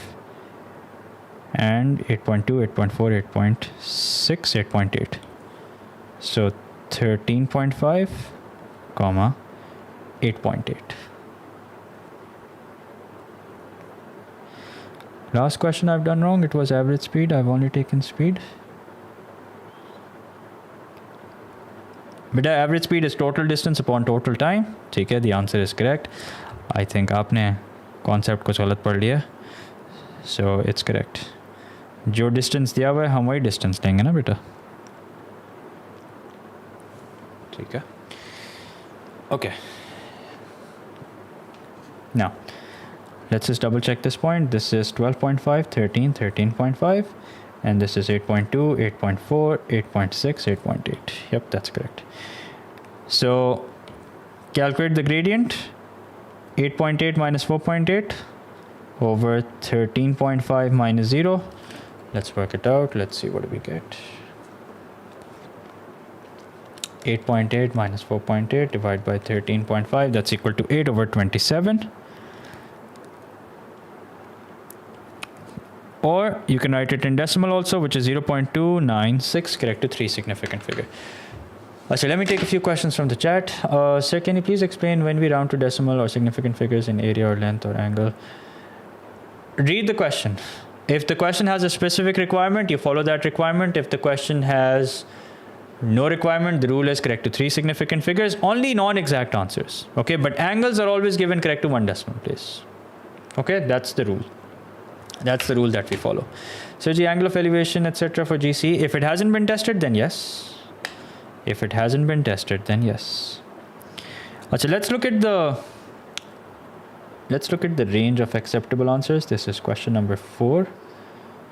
and 8.2, 8.4, 8.6, 8.8. So 13.5, comma, 8.8. Last question I've done wrong. It was average speed. I've only taken speed. But average speed is total distance upon total time. ठीक है, the answer is correct. I think आपने concept को गलत पढ़ लिया. So it's correct. जो distance दिया हुआ है हम वही distance लेंगे ना बेटा. ठीक है. Okay. Now, let's just double check this point. This is 12.5, 13, 13.5, and this is 8.2, 8.4, 8.6, 8.8. Yep, that's correct. So, calculate the gradient. 8.8 minus 4.8 over 13.5 minus 0. Let's work it out. Let's see what do we get. 8.8 minus 4.8 divided by 13.5, that's equal to 8 over 27. Or you can write it in decimal also, which is 0.296, correct to 3 significant figure. So let me take a few questions from the chat. Sir, can you please explain when we round to decimal or significant figures in area or length or angle? Read the question. If the question has a specific requirement, you follow that requirement. If the question has no requirement, the rule is correct to 3 significant figures, only non-exact answers. Okay, but angles are always given correct to 1 decimal place. Okay, that's the rule. That's the rule that we follow. So the angle of elevation, etc. for GC, if it hasn't been tested, then yes. If it hasn't been tested, then yes. So let's look at the range of acceptable answers. This is question number 4.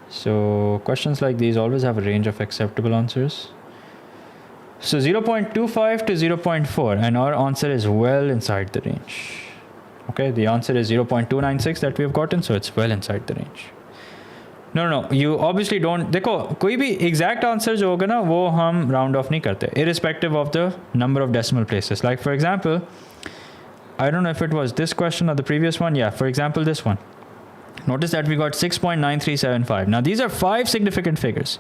So questions like these always have a range of acceptable answers. So 0.25 to 0.4, and our answer is well inside the range. Okay, the answer is 0.296 that we have gotten, so it's well inside the range. No, you obviously don't. देखो, कोई भी exact answer जो होगा ना, वो हम round off नहीं करते, irrespective of the number of decimal places. Like for example, I don't know if it was this question or the previous one. Yeah, for example, this one. Notice that we got 6.9375. Now these are 5 significant figures,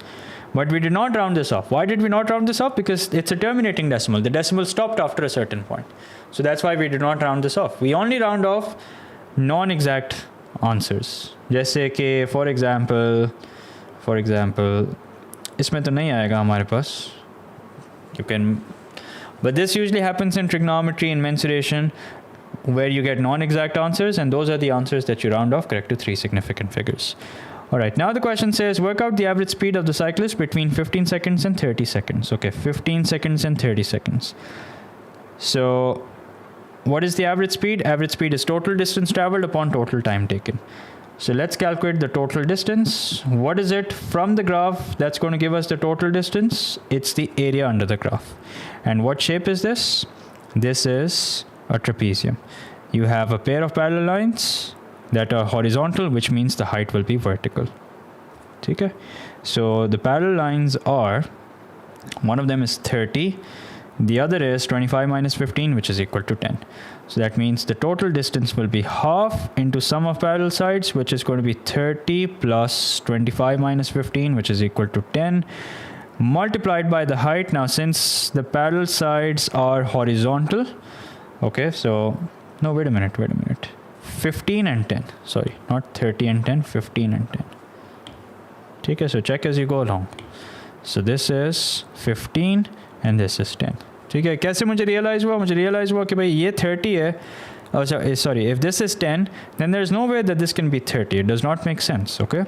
but we did not round this off. Why did we not round this off? Because it's a terminating decimal. The decimal stopped after a certain point. So that's why we did not round this off. We only round off non-exact answers. जैसे कि for example, इसमें तो नहीं आएगा हमारे पास. You can, but this usually happens in trigonometry and mensuration, where you get non-exact answers, and those are the answers that you round off correct to 3 significant figures. All right, now the question says, work out the average speed of the cyclist between 15 seconds and 30 seconds. Okay, 15 seconds and 30 seconds. So what is the average speed? Average speed is total distance traveled upon total time taken. So let's calculate the total distance. What is it from the graph that's going to give us the total distance? It's the area under the graph. And what shape is this? This is a trapezium. You have a pair of parallel lines that are horizontal, which means the height will be vertical. Okay? So the parallel lines are, one of them is 30, the other is 25 minus 15, which is equal to 10. So that means the total distance will be half into sum of parallel sides, which is going to be 30 plus 25 minus 15, which is equal to 10, multiplied by the height. Now since the parallel sides are horizontal, okay, so no, wait a minute. 15 and 10. Sorry, not 30 and 10, 15 and 10. Okay, so check as you go along. So this is 15 and this is 10. ठीक है, कैसे मुझे realize हुआ कि भाई ये 30 है. Oh, sorry, if this is 10, then there's no way that this can be 30. It does not make sense, okay?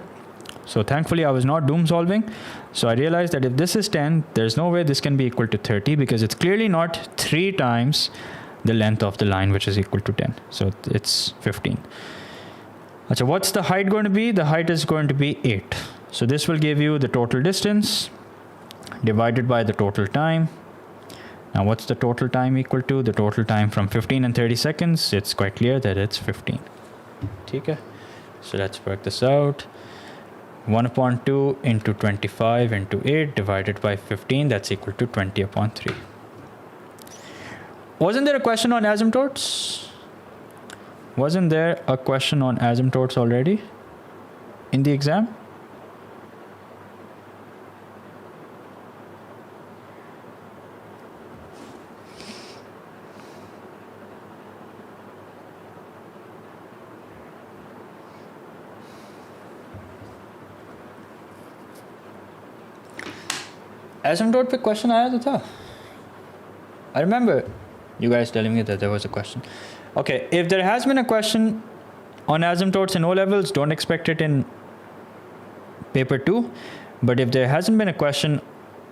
So thankfully I was not doom solving. So I realized that if this is 10, there's no way this can be equal to 30, because it's clearly not 3 times the length of the line, which is equal to 10. So it's 15. So what's the height going to be? The height is going to be 8. So this will give you the total distance divided by the total time. Now what's the total time equal to? The total time from 15 and 30 seconds, it's quite clear that it's 15. Okay? So let's work this out. 1 upon 2 into 25 into 8 divided by 15, that's equal to 20 upon 3. Wasn't there a question on asymptotes? Wasn't there a question on asymptotes already in the exam? Asymptote पे question आया तो था. I remember you guys telling me that there was a question. Okay, if there has been a question on asymptotes in O levels, don't expect it in paper 2. But if there hasn't been a question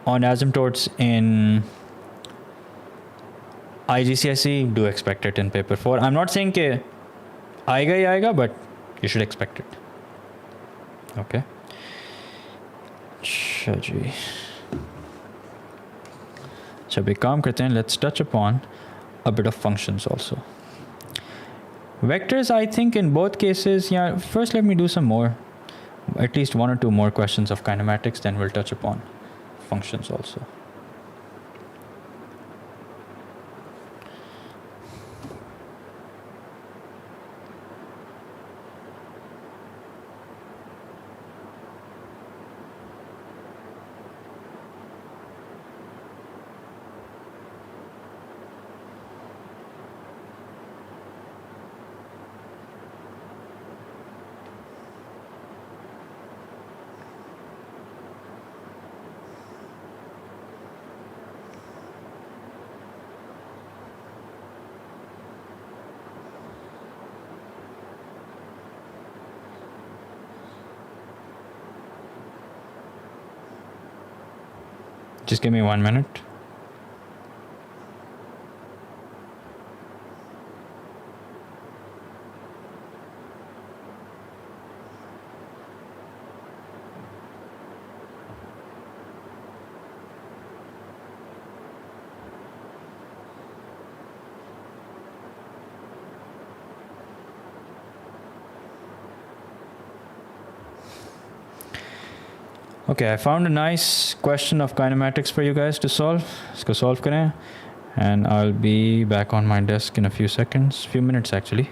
on asymptotes in IGCSE, do expect it in paper 4. I'm not saying कि आएगा ही आएगा, but you should expect it. Okay. अच्छा जी. So we काम करते हैं. Let's touch upon a bit of functions also. Vectors, I think in both cases, yeah, first let me do some more, at least 1 or 2 more questions of kinematics, then we'll touch upon functions also. Just give me 1 minute. Okay, I found a nice question of kinematics for you guys to solve. Isko solve kare, and I'll be back on my desk in a few seconds, few minutes actually.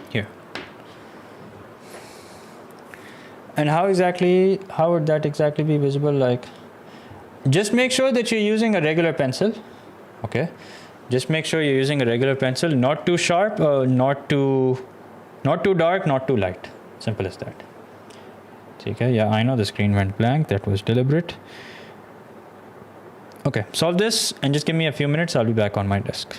Here. And how would that exactly be visible? Like, just make sure that you're using a regular pencil. Okay, just make sure you're using a regular pencil, not too sharp, not too dark, not too light. Simple as that. Okay, yeah, I know the screen went blank. That was deliberate. Okay, solve this and just give me a few minutes. I'll be back on my desk.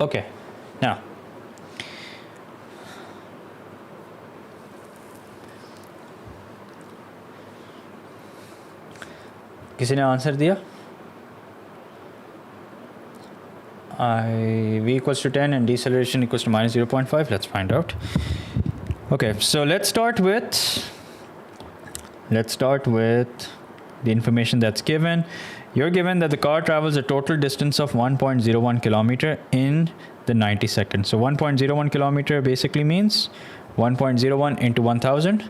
Okay, now किसी ने answer दिया? V equals to 10 and deceleration equals to minus 0.5. Let's find out. Okay, so let's start with the information that's given. You're given that the car travels a total distance of 1.01 kilometer in the 90 seconds. So 1.01 kilometer basically means 1.01 into 1000.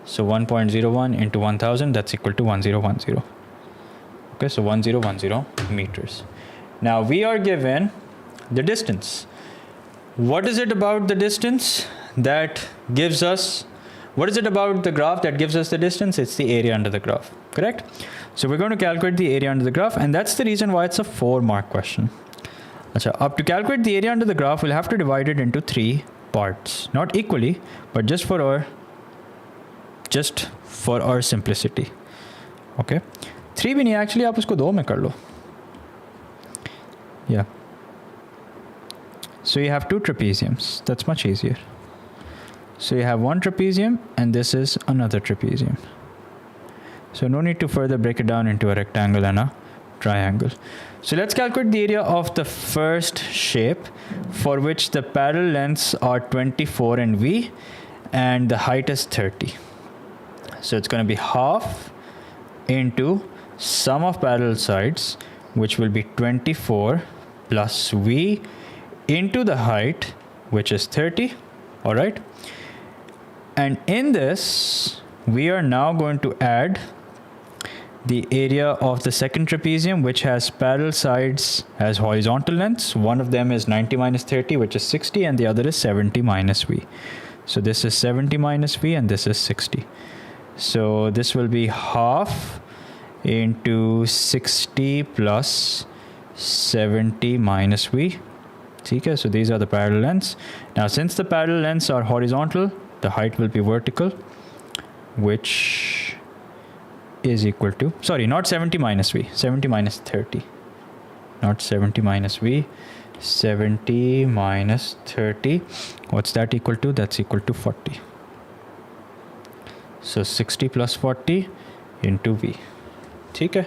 So 1.01 into 1000, that's equal to 1010. Okay, so 1010 meters. Now we are given the distance. What is it about the distance that gives us, what is it about the graph that gives us the distance? It's the area under the graph, correct? So we're going to calculate the area under the graph, and that's the reason why it's a 4-mark question. So up to calculate the area under the graph, we'll have to divide it into 3 parts, not equally, but just for our simplicity. Okay, 3 भी नहीं, actually आप उसको 2 में कर लो. Yeah. So you have 2 trapeziums. That's much easier. So you have 1 trapezium and this is another trapezium. So no need to further break it down into a rectangle and a triangle. So let's calculate the area of the first shape, for which the parallel lengths are 24 and V and the height is 30. So it's going to be half into sum of parallel sides, which will be 24 plus V into the height, which is 30. All right. And in this, we are now going to add the area of the second trapezium, which has parallel sides as horizontal lengths. One of them is 90 minus 30, which is 60, and the other is 70 minus V. So this is 70 minus V and this is 60. So this will be half into 60 plus 70 minus V. Okay, so these are the parallel lengths. Now since the parallel lengths are horizontal, the height will be vertical, which is equal to, sorry, not 70 minus V, 70 minus 30. Not 70 minus V, 70 minus 30. What's that equal to? That's equal to 40. So 60 plus 40 into V. ठीक है?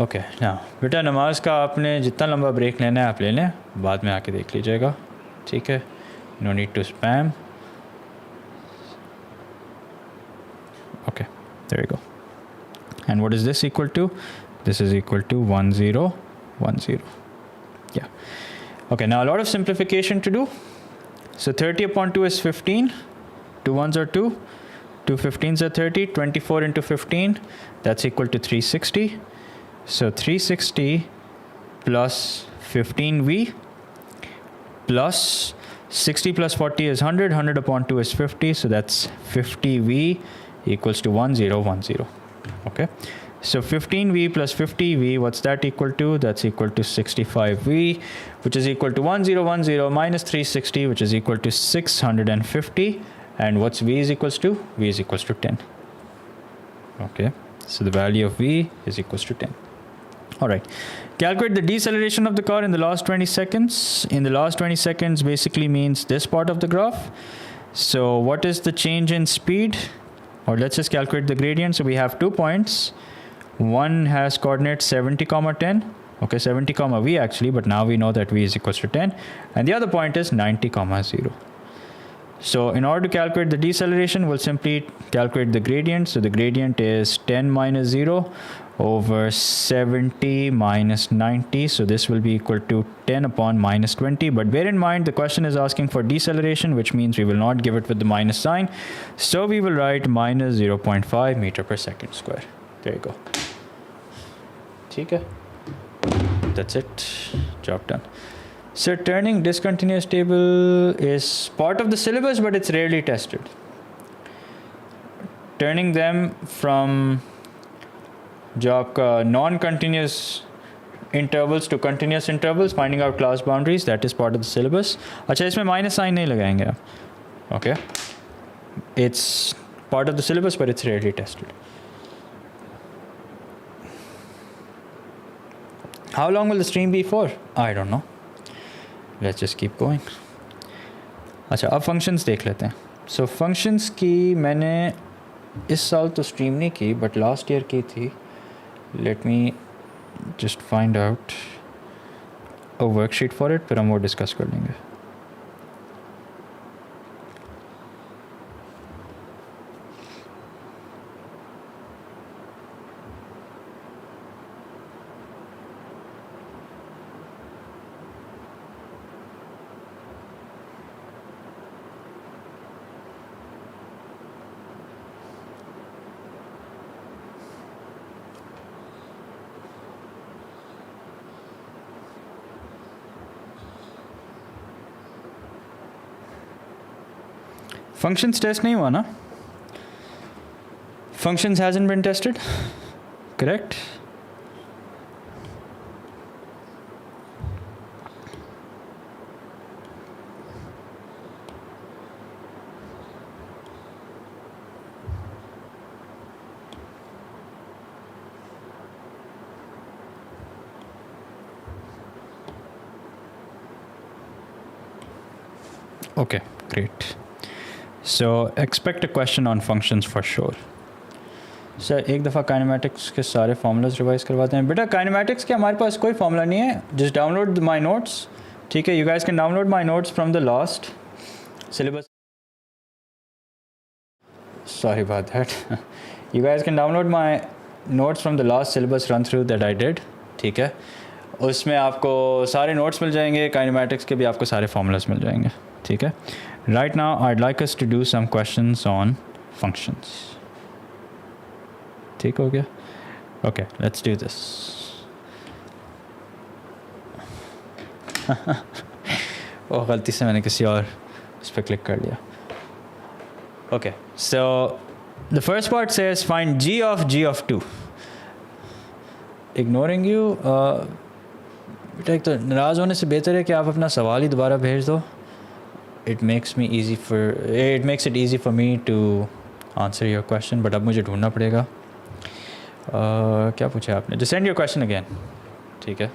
Okay, now बेटा नमाज का आपने जितना लंबा break लेना है आप ले लें, बाद में आके देख लीजिएगा, ठीक है? No need to spam. Okay, there you go. And what is this equal to? This is equal to 1010. Yeah. Okay, now a lot of simplification to do. So 30 upon 2 is 15. 2 ones are 2. 2 15s are 30. 24 into 15, that's equal to 360. So 360 plus 15V plus 60 plus 40 is 100. 100 upon 2 is 50. So that's 50V equals to 1010. Okay, so 15V plus 50V, what's that equal to? That's equal to 65V, which is equal to 1010 minus 360, which is equal to 650. And what's V is equals to? V is equals to 10. Okay, so the value of V is equals to 10. All right, calculate the deceleration of the car in the last 20 seconds. In the last 20 seconds basically means this part of the graph. So what is the change in speed? Or let's just calculate the gradient. So we have 2 points. One has coordinates 70, 10. Okay, 70, V actually, but now we know that V is equals to 10. And the other point is 90, 0. So in order to calculate the deceleration, we'll simply calculate the gradient. So the gradient is 10 minus 0 over 70 minus 90. So this will be equal to 10 upon minus 20. But bear in mind, the question is asking for deceleration, which means we will not give it with the minus sign. So we will write minus 0.5 meter per second square. There you go. Okay. That's it. Job done. So turning discontinuous table is part of the syllabus, but it's rarely tested. Turning them from job ka non-continuous intervals to continuous intervals, finding out class boundaries, that is part of the syllabus. अच्छा, इसमें minus sign नहीं लगाएंगे आप. Okay. It's part of the syllabus, but it's rarely tested. How long will the stream be for? I don't know. Let's just keep going. अच्छा, अब functions देख लेते हैं. सो फंक्शंस की मैंने इस साल तो स्ट्रीम नहीं की, बट लास्ट ईयर की थी. Let me just find out a worksheet for it, फिर हम वो डिस्कस कर लेंगे. Functions test नहीं हुआ ना? Functions hasn't been tested, correct? Okay, great. So expect a question on functions for sure. Sir एक दफ़ा काइनेमैटिक्स के सारे फार्मूलाज रिवाइज करवाते हैं. बेटा काइनेमैटिक्स के हमारे पास कोई फार्मूला नहीं है. Just download my notes. ठीक है, you guys can download my notes from the last syllabus. Sorry about that. You guys can download my notes from the last syllabus run through that I did. ठीक है, उसमें आपको सारे notes मिल जाएंगे. Kinematics के भी आपको सारे फार्मूलाज मिल जाएंगे. ठीक है. Right now I'd like us to do some questions on functions. ठीक हो गया? Okay, let's do this. ओह, गलती से मैंने किसी और इस पर क्लिक कर लिया. Okay, so the first part says find g of 2. Ignoring you. बेटा एक तो नाराज़ होने से बेहतर है कि आप अपना सवाल ही दोबारा भेज दो. It makes it easy for me to answer your question, but अब मुझे ढूंढना पड़ेगा. क्या पूछा आपने? Just send your question again. ठीक है.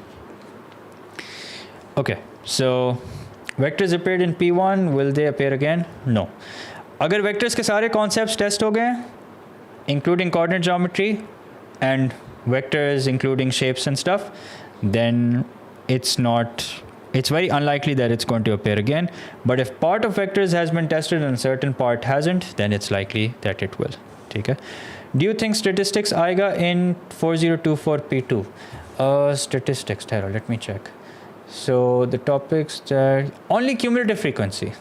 Okay, so vectors appeared in P1. Will they appear again? No. अगर vectors के सारे concepts test हो गए, including coordinate geometry and vectors including shapes and stuff, then it's very unlikely that it's going to appear again. But if part of vectors has been tested and a certain part hasn't, then it's likely that it will. ठीक है. Do you think statistics आएगा in 4024 P2? Statistics, let me check. So the topics that only cumulative frequency.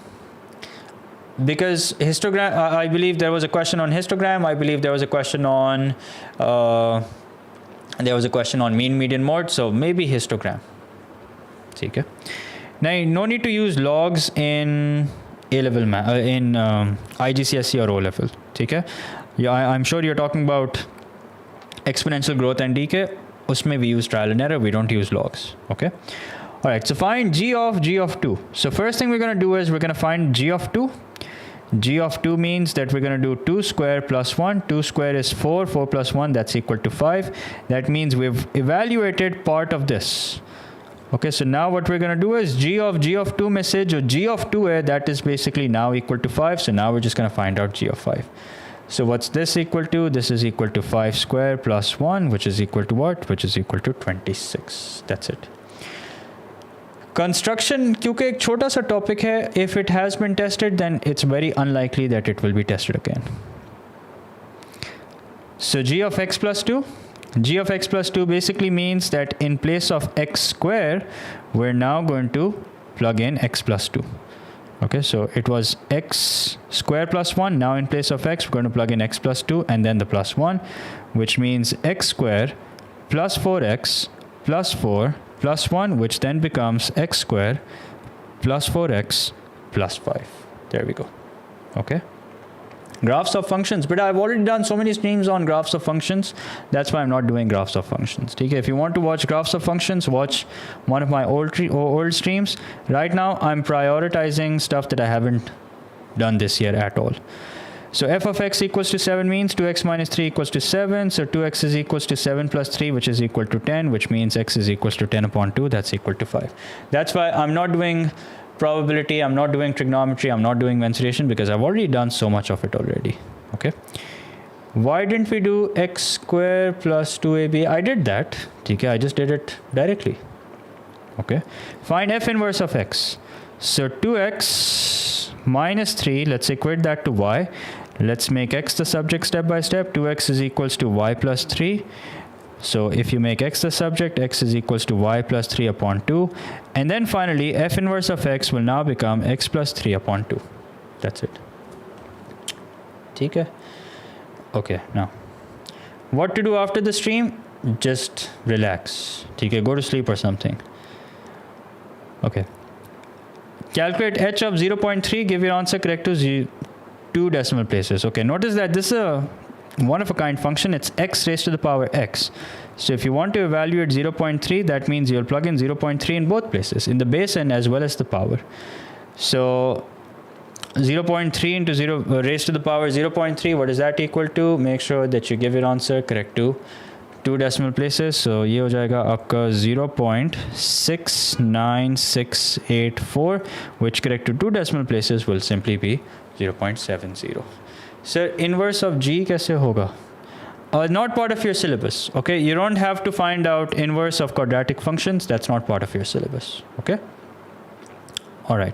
Because histogram, I believe there was a question on histogram. I believe there was a question on mean, median, mode. So maybe histogram. ठीक है. Now, no need to use logs in A-level in IGCSE or O-level. ठीक है. Yeah, I'm sure you're talking about exponential growth and decay. उसमें we use trial and error. We don't use logs. Okay. All right. So find g of 2. So first thing we're going to do is we're going to find g of 2. G of 2 means that we're going to do 2 square plus 1. 2 square is 4. 4 plus 1, that's equal to 5. That means we've evaluated part of this. Okay, so now what we're going to do is g of 2 में से जो g of 2 है, that is basically now equal to 5. So now we're just going to find out g of 5. So what's this equal to? This is equal to 5 square plus 1, which is equal to what? Which is equal to 26. That's it. Construction, क्योंकि एक छोटा सा topic है, if it has been tested, then it's very unlikely that it will be tested again. So g of x plus 2. G of x plus 2 basically means that in place of x square, we're now going to plug in x plus 2. Okay, so it was x square plus 1. Now in place of x, we're going to plug in x plus 2 and then the plus 1, which means x square plus 4x plus 4 plus 1, which then becomes x square plus 4x plus 5. There we go. Okay. Graphs of functions. But I've already done so many streams on graphs of functions. That's why I'm not doing graphs of functions. Okay. If you want to watch graphs of functions, watch one of my old streams. Right now, I'm prioritizing stuff that I haven't done this year at all. So f of x equals to 7 means 2x minus 3 equals to 7. So 2x is equals to 7 plus 3, which is equal to 10, which means x is equals to 10 upon 2. That's equal to 5. That's why I'm not doing probability, I'm not doing trigonometry, I'm not doing mensuration, because I've already done so much of it already. Okay. Why didn't we do x square plus 2ab? I did that. Okay, I just did it directly. Okay. Find f inverse of x. So 2x minus 3, let's equate that to y. Let's make x the subject step by step. 2x is equals to y plus 3. So if you make x the subject, x is equals to y plus 3 upon 2. And then finally, f inverse of x will now become x plus 3 upon 2. That's it. Okay. Okay, now, what to do after the stream? Just relax. Okay, go to sleep or something. Okay. Calculate h of 0.3, give your answer correct to 2 decimal places. Okay, notice that this is a one-of-a-kind function. It's x raised to the power x. So if you want to evaluate 0.3, that means you'll plug in 0.3 in both places, in the base and as well as the power. So 0.3 into 0 raised to the power 0.3, what is that equal to? Make sure that you give your answer correct to 2 decimal places. So ये हो जाएगा आपका 0.69684, which correct to 2 decimal places will simply be 0.70. Sir, inverse of g कैसे होगा? Not part of your syllabus. Okay, you don't have to find out inverse of quadratic functions. That's not part of your syllabus. Okay. All right.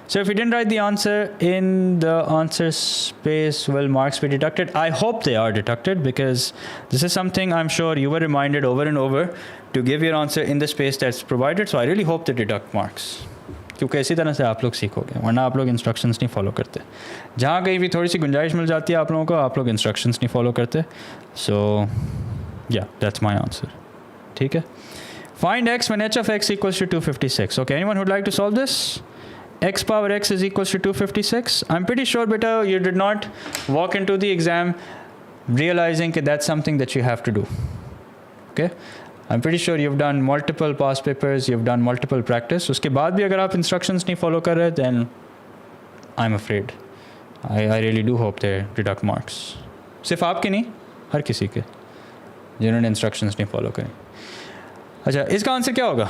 So if you didn't write the answer in the answer space, will marks be deducted? I hope they are deducted, because this is something I'm sure you were reminded over and over to give your answer in the space that's provided. So I really hope they deduct marks. क्योंकि इसी तरह से आप लोग सीखोगे, वरना आप लोग इंस्ट्रक्शंस नहीं फॉलो करते. जहाँ कहीं भी थोड़ी सी गुंजाइश मिल जाती है आप लोगों को, आप लोग इंस्ट्रक्शंस नहीं फॉलो करते. So yeah, that's my answer. ठीक है. Find x when h of x equals to 256. Okay, anyone who'd like to solve this? X power x is equals to 256. I'm pretty sure, beta, you did not walk into the exam realizing that that's something that you have to do. Okay? I'm pretty sure you've done multiple past papers, you've done multiple practice. उसके बाद भी अगर आप instructions नहीं follow कर रहे, then I'm afraid. I really do hope they deduct marks. सिर्फ आपके नहीं, हर किसी के, जिन्होंने instructions नहीं follow करें. अच्छा, इसका आंसर क्या होगा?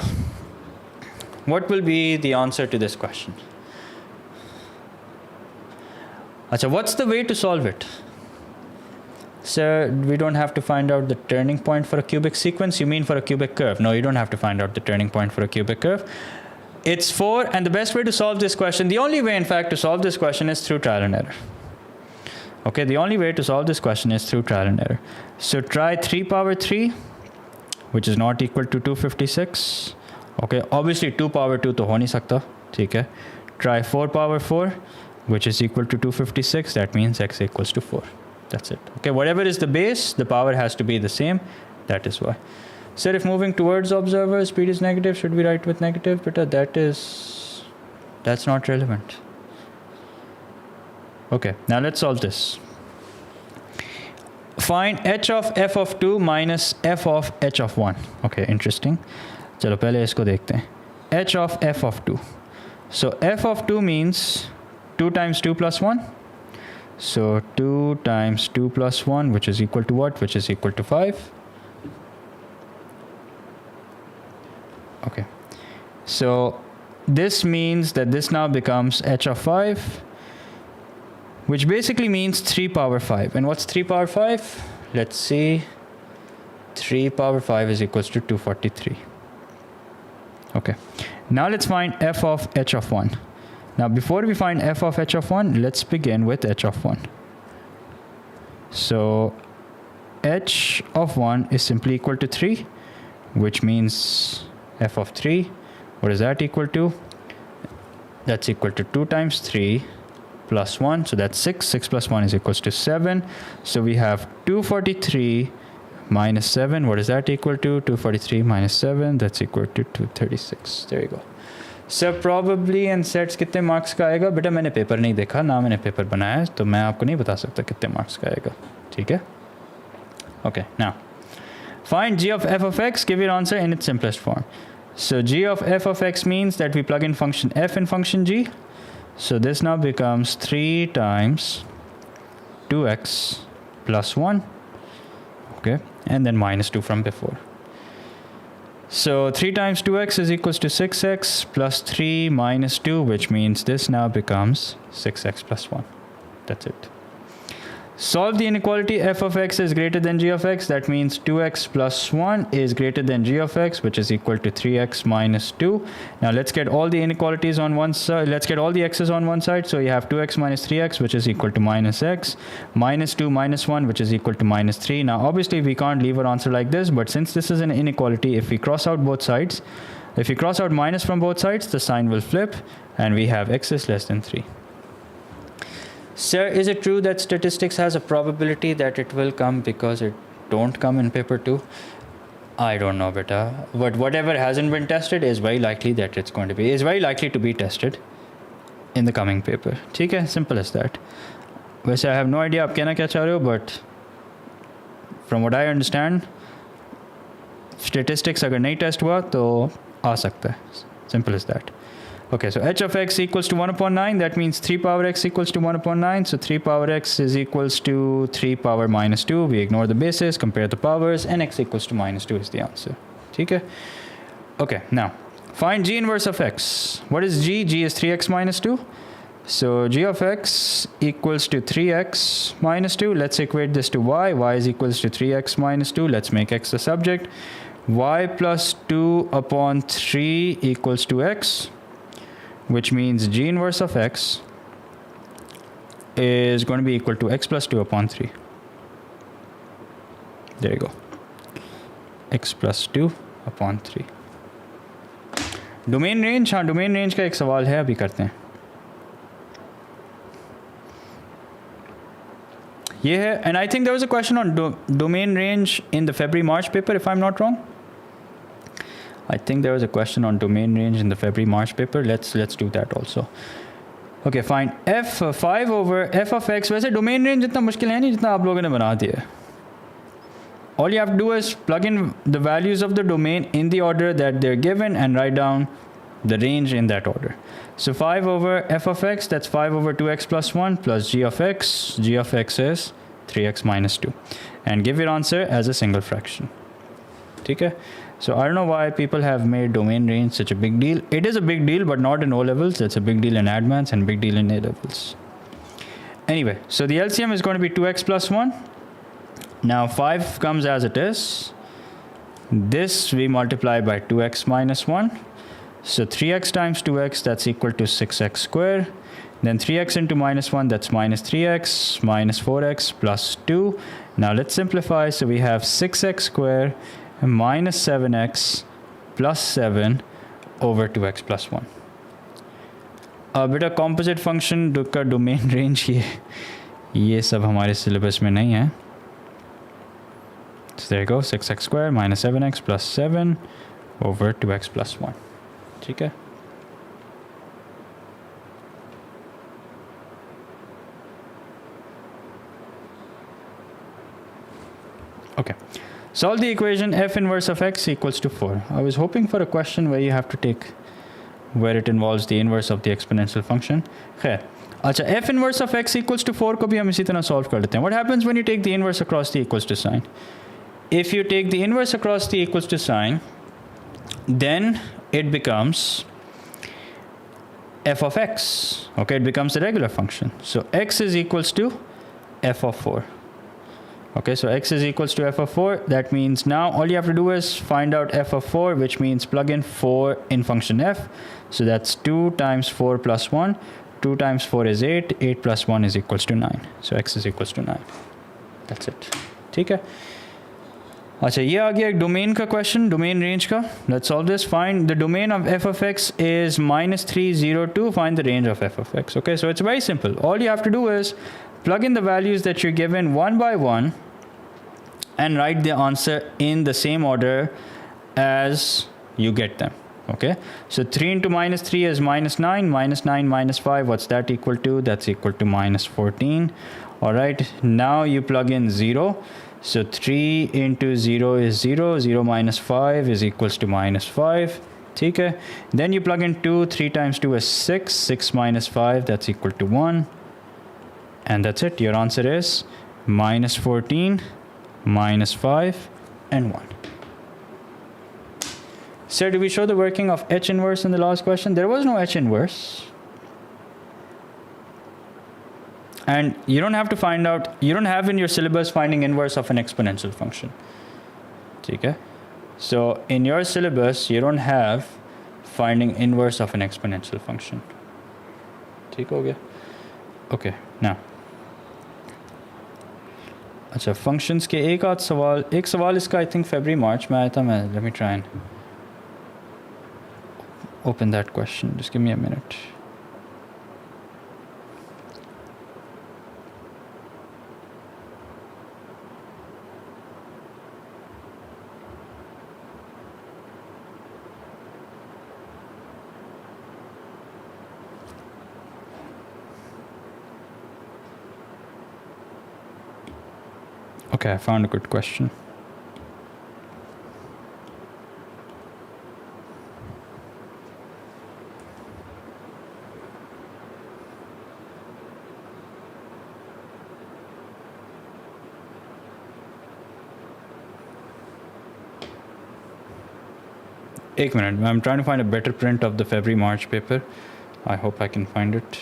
What will be the answer to this question? Acha, what's the way to solve it? Sir, we don't have to find out the turning point for a cubic sequence. You mean for a cubic curve? No, you don't have to find out the turning point for a cubic curve. It's 4, and the best way to solve this question, the only way in fact to solve this question is through trial and error. Okay, the only way to solve this question is through trial and error. So try 3 power 3, which is not equal to 256. Okay, obviously 2 power 2 तो हो नहीं सकता, ठीक है. Try 4 power 4, which is equal to 256. That means x equals to 4. That's it. Okay, whatever is the base, the power has to be the same. That is why. Sir, if moving towards observer, speed is negative, should we write with negative? But that's not relevant. Okay, now let's solve this. Find h of f of 2 minus f of h of 1. Okay, interesting. चलो पहले इसको देखते हैं. h of f of 2. So f of 2 means 2 times 2 plus 1. So 2 times 2 plus 1, which is equal to what? Which is equal to 5. Okay. So this means that this now becomes h of 5, which basically means 3 power 5. And what's 3 power 5? Let's see. 3 power 5 is equals to 243. Okay. Now let's find f of h of 1. Now before we find f of h of 1, let's begin with h of 1. So h of 1 is simply equal to 3, which means f of 3, what is that equal to? That's equal to 2 times 3 plus 1, so that's 6. 6 plus 1 is equals to 7. So we have 243 minus 7, what is that equal to? 243 minus 7, that's equal to 236. There you go. Sir probably and sets कितने marks का आएगा? बेटा मैंने paper नहीं देखा ना, मैंने paper बनाया है, तो मैं आपको नहीं बता सकता कितने मार्क्स का आएगा. ठीक है. Okay, now find g of f of x. Give your answer in its simplest form. So g of f of x means that we plug in function f in function g. So this now becomes 3 times 2x plus 1, okay, and then minus 2 from before. So 3 times 2x is equals to 6x plus 3 minus 2, which means this now becomes 6x plus 1. That's it. Solve the inequality f of x is greater than g of x. That means 2x plus 1 is greater than g of x, which is equal to 3x minus 2. Now let's get all the inequalities on one side. Let's get all the x's on one side. So you have 2x minus 3x, which is equal to minus x, minus 2 minus 1, which is equal to minus 3. Now obviously we can't leave our answer like this, but since this is an inequality, if we cross out both sides, if we cross out minus from both sides, the sign will flip and we have x is less than 3. Sir, is it true that statistics has a probability that it will come because it don't come in paper 2? I don't know, beta. But whatever hasn't been tested is very likely that it's going to be, is very likely to be tested in the coming paper. ठीक है, simple as that. वैसे I have no idea आप कहना क्या चाह रहे हो, but from what I understand, statistics अगर नहीं test हुआ तो आ सकता है. Simple as that. Okay, so h of x equals to 1 upon 9. That means 3 power x equals to 1 upon 9. So 3 power x is equals to 3 power minus 2. We ignore the bases, compare the powers, and x equals to minus 2 is the answer. Okay? Okay, now, find g inverse of x. What is g? G is 3x minus 2. So g of x equals to 3x minus 2. Let's equate this to y. Y is equals to 3x minus 2. Let's make x the subject. Y plus 2 upon 3 equals to x, which means g inverse of x is going to be equal to x plus 2 upon 3. There you go. X plus 2 upon 3. Domain range, हाँ domain range का एक सवाल है, अभी करते हैं. ये है, and I think there was a question on domain range in the February-March paper, if I'm not wrong. I think there was a question on domain range in the February-March paper. Let's do that also. Okay, fine. f5 over f of x. वैसे domain range इतना मुश्किल है नहीं जितना आप लोगों ने बना दिया. All you have to do is plug in the values of the domain in the order that they're given and write down the range in that order. So 5 over f of x, that's 5 over 2x plus 1 plus g of x. G of x is 3x minus 2. And give your answer as a single fraction. Okay? So I don't know why people have made domain range such a big deal. It is a big deal, but not in O levels. It's a big deal in advanced and big deal in A levels. Anyway, so the LCM is going to be 2x plus 1. Now 5 comes as it is. This we multiply by 2x minus 1. So 3x times 2x, that's equal to 6x squared. Then 3x into minus 1, that's minus 3x minus 4x plus 2. Now let's simplify. So we have 6x squared minus 7x plus 7 over 2x plus 1. बेटा composite function का domain range ये सब हमारे syllabus में नहीं है. So there you go, 6x squared minus 7x plus 7 over 2x plus 1. ठीक है? Okay. Solve the equation f inverse of x equals to 4. I was hoping for a question where you have to take, where it involves the inverse of the exponential function. खैर, अच्छा, f inverse of x equals to 4 को भी हम इसी तरह solve कर लेते हैं. What happens when you take the inverse across the equals to sign? If you take the inverse across the equals to sign, then it becomes f of x. Okay, it becomes a regular function. So x is equals to f of 4. Okay, so x is equals to f of 4. That means now all you have to do is find out f of 4, which means plug in 4 in function f. So that's 2 times 4 plus 1. 2 times 4 is 8. 8 plus 1 is equals to 9. So x is equals to 9. That's it. ठीक है? अच्छा, ये आ गया एक domain का question, domain range का. Let's solve this. Find the domain of f of x is minus 3, 0, 2. Find the range of f of x. Okay, so it's very simple. All you have to do is plug in the values that you're given one by one and write the answer in the same order as you get them. Okay, so 3 into minus 3 is minus 9. Minus 9 minus 5, what's that equal to? That's equal to minus 14. All right, now you plug in 0. So 3 into 0 is 0. 0 minus 5 is equals to minus 5. Okay, then you plug in 2. 3 times 2 is 6. 6 minus 5, that's equal to 1. And that's it. Your answer is minus 14, minus 5, and 1. Sir, did we show the working of H inverse in the last question? There was no H inverse. And you don't have to find out, you don't have in your syllabus finding inverse of an exponential function. Okay? So in your syllabus, you don't have finding inverse of an exponential function. Okay, now. अच्छा functions के एक सवाल इसका I think February March में आया था मैं let me try and open that question. Just give me a minute. Okay, I found a good question. One minute. I'm trying to find a better print of the February March paper. I hope I can find it.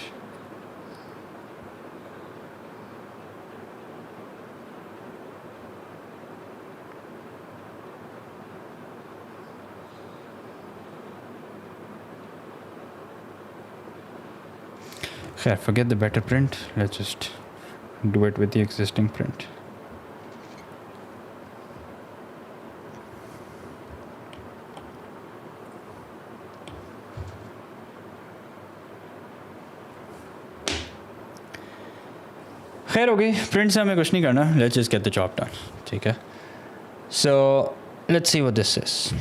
Forget the better print. Let's just do it with the existing print. खैर हो गई print से हमें कुछ नहीं करना. Let's just get the job done. ठीक है. So let's see what this is.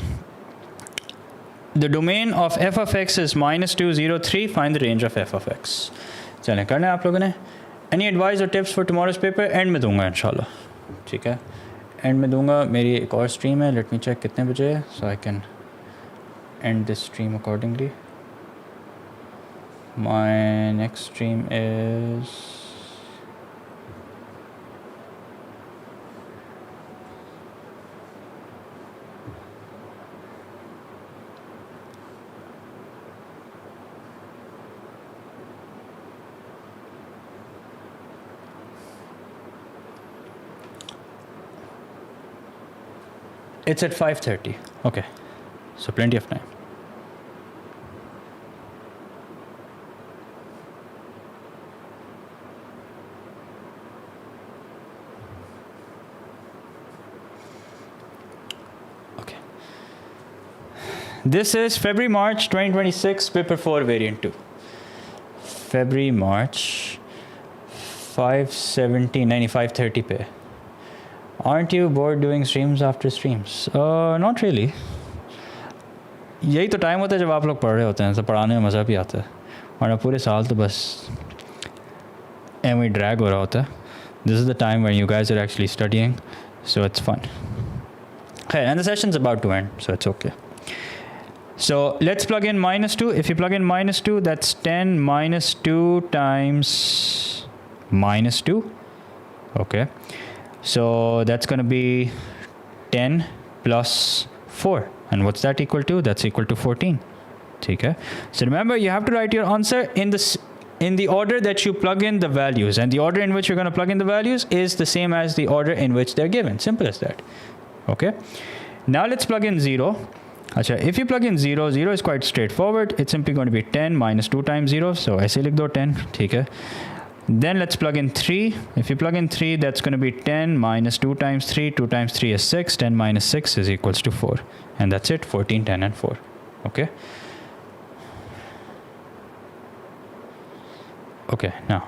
The domain of f of x is -2, 0, 3. Find the range of f of x. चलें करना है आप लोगों ने. Any advice or tips for tomorrow's paper? End में दूंगा इंशाल्लाह. ठीक है. End में दूंगा. मेरी एक और stream है. Let me check कितने बजे है so I can end this stream accordingly. My next stream is it's at 5:30. Okay, so plenty of time. Okay. This is February March 2026 paper 4 variant 2. February March 5:70 पे. Aren't you bored doing streams after streams? Not really. यही तो time होता है जब आप लोग पढ़ रहे होते हैं तो पढ़ाने में मज़ा भी आता है वरना पूरे साल तो बस एम ड्रैग हो रहा होता है. This is the time when you guys are actually studying, so it's fun. Okay, and the session's about to end, so it's okay. So let's plug in -2. If you plug in -2, that's 10 minus 2 times -2. Okay. So that's going to be 10 plus 4. And what's that equal to? That's equal to 14. Okay. So remember, you have to write your answer in the order that you plug in the values. And the order in which you're going to plug in the values is the same as the order in which they're given. Simple as that. Okay. Now let's plug in 0. Achha, if you plug in 0, 0 is quite straightforward. It's simply going to be 10 minus 2 times 0. So I say likh do 10. Okay. Then let's plug in 3. If you plug in 3, that's going to be 10 minus 2 times 3. 2 times 3 is 6. 10 minus 6 is equals to 4. And that's it. 14, 10, and 4. Okay. Okay, now.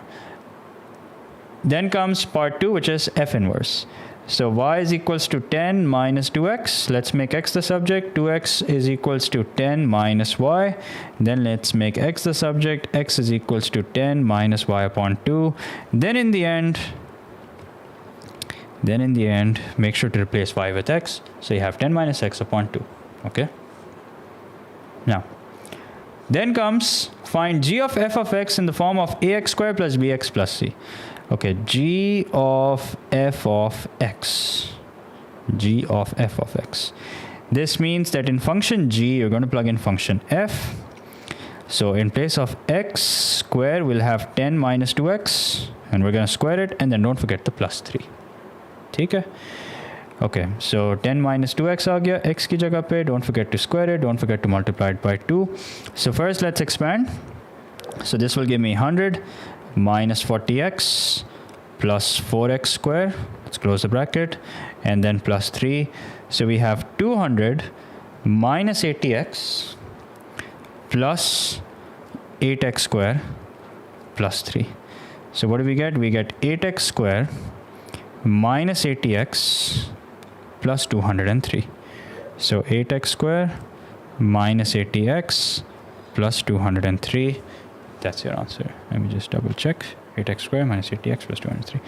Then comes part 2, which is f inverse. So y is equals to 10 minus 2x. Let's make x the subject. 2x is equals to 10 minus y. Then let's make x the subject. X is equals to 10 minus y upon 2. Then in the end, make sure to replace y with x. So you have 10 minus x upon 2. Okay. Now, then comes find g of f of x in the form of ax squared plus bx plus c. Okay, g of f of x. G of f of x. This means that in function g, you're going to plug in function f. So in place of x square, we'll have 10 minus 2x, and we're going to square it, and then don't forget the plus 3. Okay? Okay, so 10 minus 2x aa gaya, x ki jagah pe, don't forget to square it, don't forget to multiply it by 2. So first let's expand. So this will give me 100 minus 40x plus 4x square, let's close the bracket, and then plus 3. So we have 200 minus 80x plus 8x square plus 3. So what do we get? We get 8x square minus 80x plus 203. So 8x square minus 80x plus 203. That's your answer. Let me just double check. 8x square minus 80x plus 203.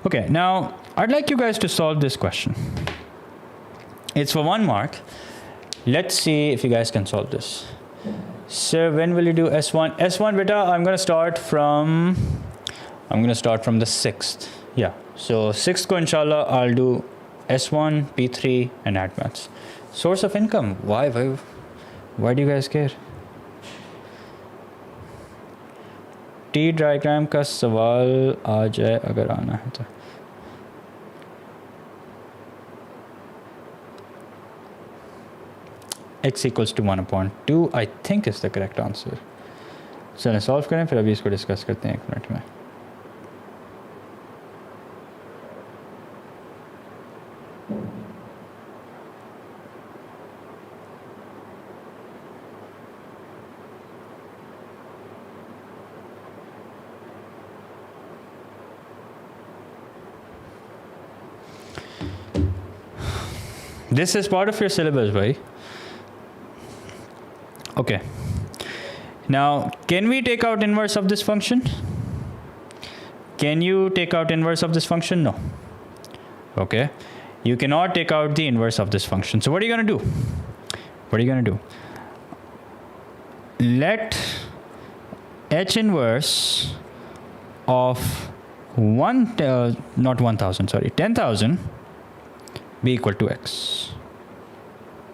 Okay, now I'd like you guys to solve this question. It's for 1 mark. Let's see if you guys can solve this. So when will you do S1? S1 beta, I'm going to start from the 6th. Yeah. So 6th ko inshallah I'll do S1, P3 and add maths. Source of income. Why do you guys care? T diagram का सवाल आ जाए अगर आना है तो. X equals to 1/2 I think is the correct answer. चलें solve करें फिर अभी इसको डिस्कस करते हैं 1 मिनट में. This is part of your syllabus, right? Okay. Now, can we take out inverse of this function? Can you take out inverse of this function? No. Okay. You cannot take out the inverse of this function. So what are you going to do? What are you going to do? Let h inverse of 10,000 be equal to x.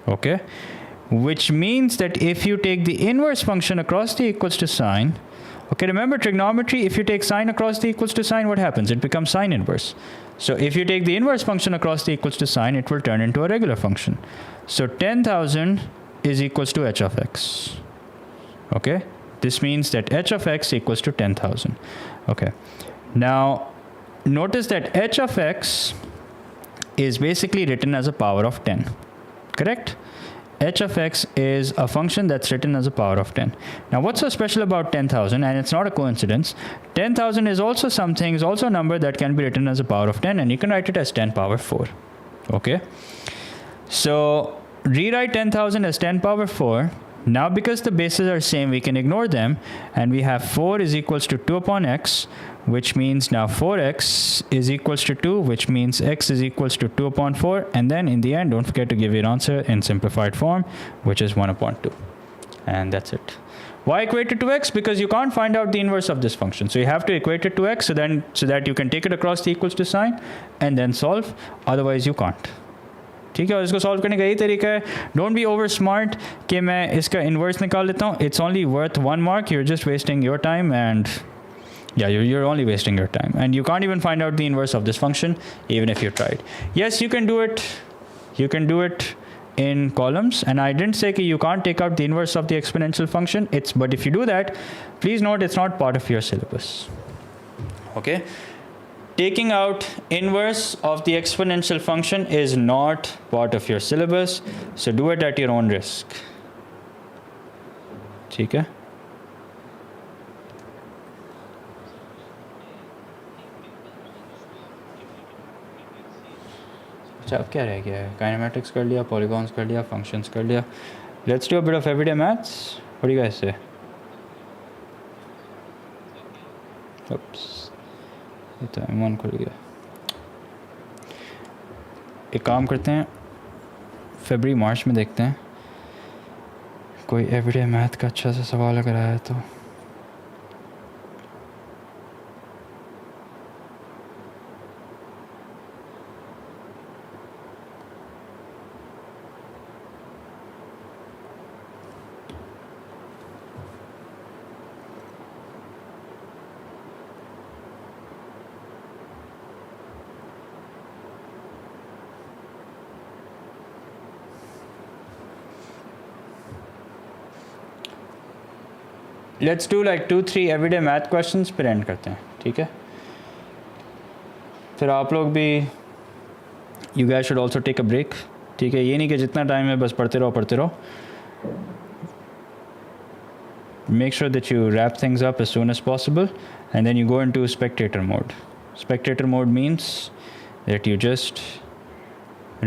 Okay. Which means that if you take the inverse function across the equals to sign, okay, remember trigonometry, if you take sine across the equals to sign, what happens? It becomes sine inverse. So if you take the inverse function across the equals to sign, it will turn into a regular function. So 10,000 is equals to h of x. Okay. This means that h of x equals to 10,000. Okay. Now, notice that h of x is basically written as a power of 10. Correct? H of x is a function that's written as a power of 10. Now, what's so special about 10,000? And it's not a coincidence. 10,000 is also something, is also a number that can be written as a power of 10, and you can write it as 10 power 4. Okay? So, rewrite 10,000 as 10 power 4. Now, because the bases are same, we can ignore them, and we have 4 is equals to 2 upon x, which means now 4x is equals to 2, which means x is equals to 2 upon 4. And then in the end, don't forget to give your answer in simplified form, which is 1 upon 2. And that's it. Why equate it to x? Because you can't find out the inverse of this function. So you have to equate it to x so that you can take it across the equals to sign and then solve. Otherwise, you can't. ठीक है, और इसको solve करने का यही तरीका है. Don't be over smart कि मैं इसका इन्वर्स निकाल लेता हूँ. It's only worth 1 mark. You're just wasting your time and yeah, you're only wasting your time, and you can't even find out the inverse of this function even if you tried. Yes, you can do it. You can do it in columns, and I didn't say that you can't take out the inverse of the exponential function. But if you do that, please note it's not part of your syllabus. Okay, taking out inverse of the exponential function is not part of your syllabus, so do it at your own risk. ठीक है? अब क्या रह गया है? Kinematics कर लिया, Polygons कर लिया, functions कर लिया. Let's do a bit of everyday maths. What do you guys say? Oops. ये तो M1 खुल गया. एक काम करते हैं, फरवरी मार्च में देखते हैं कोई everyday math का अच्छा सा सवाल अगर आया तो. Let's do like 2-3 everyday math questions फिर एंड करते हैं, ठीक है? फिर आप लोग भी, you guys should also take a break, ठीक है? ये नहीं कि जितना टाइम है बस पढ़ते रहो. Make sure that you wrap things up as soon as possible, and then you go into spectator mode. Spectator mode means that you just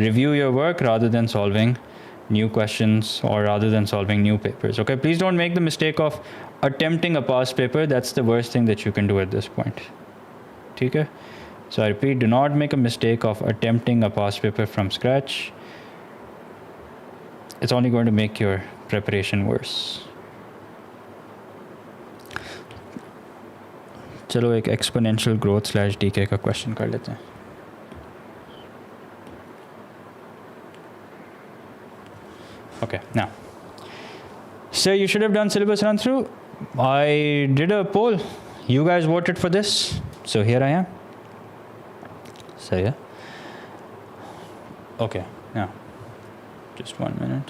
review your work rather than solving new questions or rather than solving new papers. Okay, please don't make the mistake of attempting a past paper. That's the worst thing that you can do at this point. Okay? So I repeat, do not make a mistake of attempting a past paper from scratch. It's only going to make your preparation worse. चलो एक exponential growth / DK का question कर लेते हैं. Okay, now, so you should have done syllabus run through. I did a poll. You guys voted for this, so here I am. So yeah. Okay, now, just 1 minute.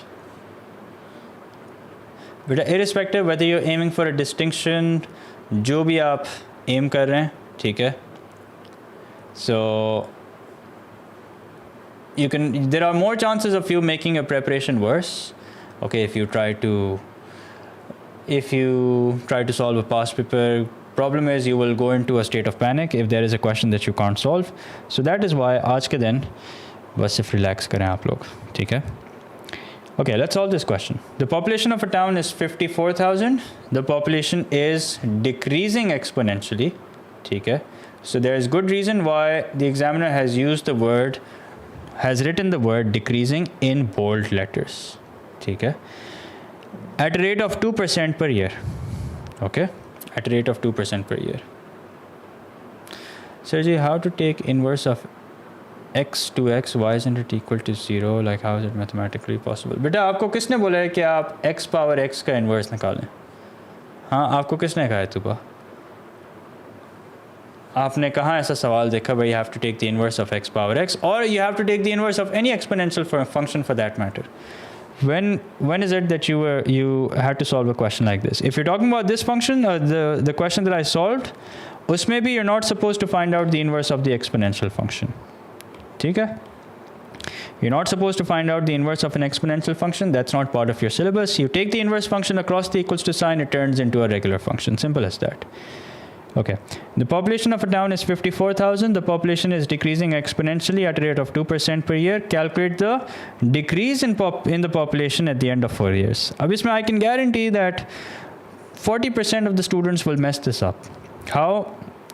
But irrespective whether you're aiming for a distinction, जो भी आप M कर रहे हैं, ठीक है? So you can, there are more chances of you making your preparation worse, okay, if you try to solve a past paper. Problem is you will go into a state of panic if there is a question that you can't solve. So that is why आज के दिन बस सिर्फ relax करें आप लोग, ठीक है? Okay, let's solve this question. The population of a town is 54,000. The population is decreasing exponentially. Okay? So there is good reason why the examiner has written the word decreasing in bold letters. Okay? At a rate of 2% per year. Okay? At a rate of 2% per year. Sergi, how to take inverse of x to x, y isn't it equal to 0? Like how is it mathematically possible? बेटा आपको किसने बोला है कि आप x power x का inverse निकालें? हाँ, आपको किसने कहा है तुबा? आपने कहाँ ऐसा सवाल देखा भाई you have to take the inverse of x power x, or you have to take the inverse of any exponential function for that matter? When is it that you had to solve a question like this? If you're talking about this function or the question that I solved, उसमें भी you're not supposed to find out the inverse of the exponential function. ठीक है? You're not supposed to find out the inverse of an exponential function. That's not part of your syllabus. You take the inverse function across the equals to sign, it turns into a regular function. Simple as that. Okay. The population of a town is 54,000. The population is decreasing exponentially at a rate of 2% per year. Calculate the decrease in the population at the end of 4 years. अब इसमें I can guarantee that 40% of the students will mess this up. How?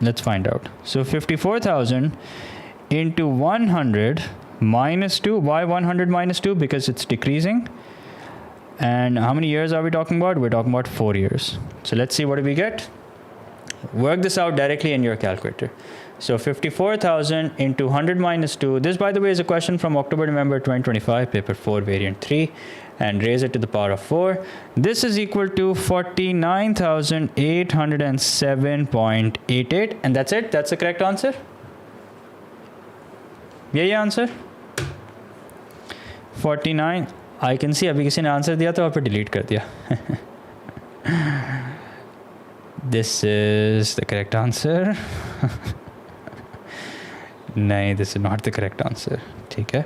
Let's find out. So 54,000 into 100 minus 2. Why 100 minus 2? Because it's decreasing. And how many years are we talking about? We're talking about 4 years. So let's see what do we get. Work this out directly in your calculator. So 54,000 into 100 minus 2. This, by the way, is a question from October-November 2025, paper 4, variant 3. And raise it to the power of 4. This is equal to 49,807.88. And that's it. That's the correct answer. यही answer 49. I can see अभी किसी ने answer दिया तो आप delete कर दिया. This is the correct answer. नहीं, this is not the correct answer. ठीक है.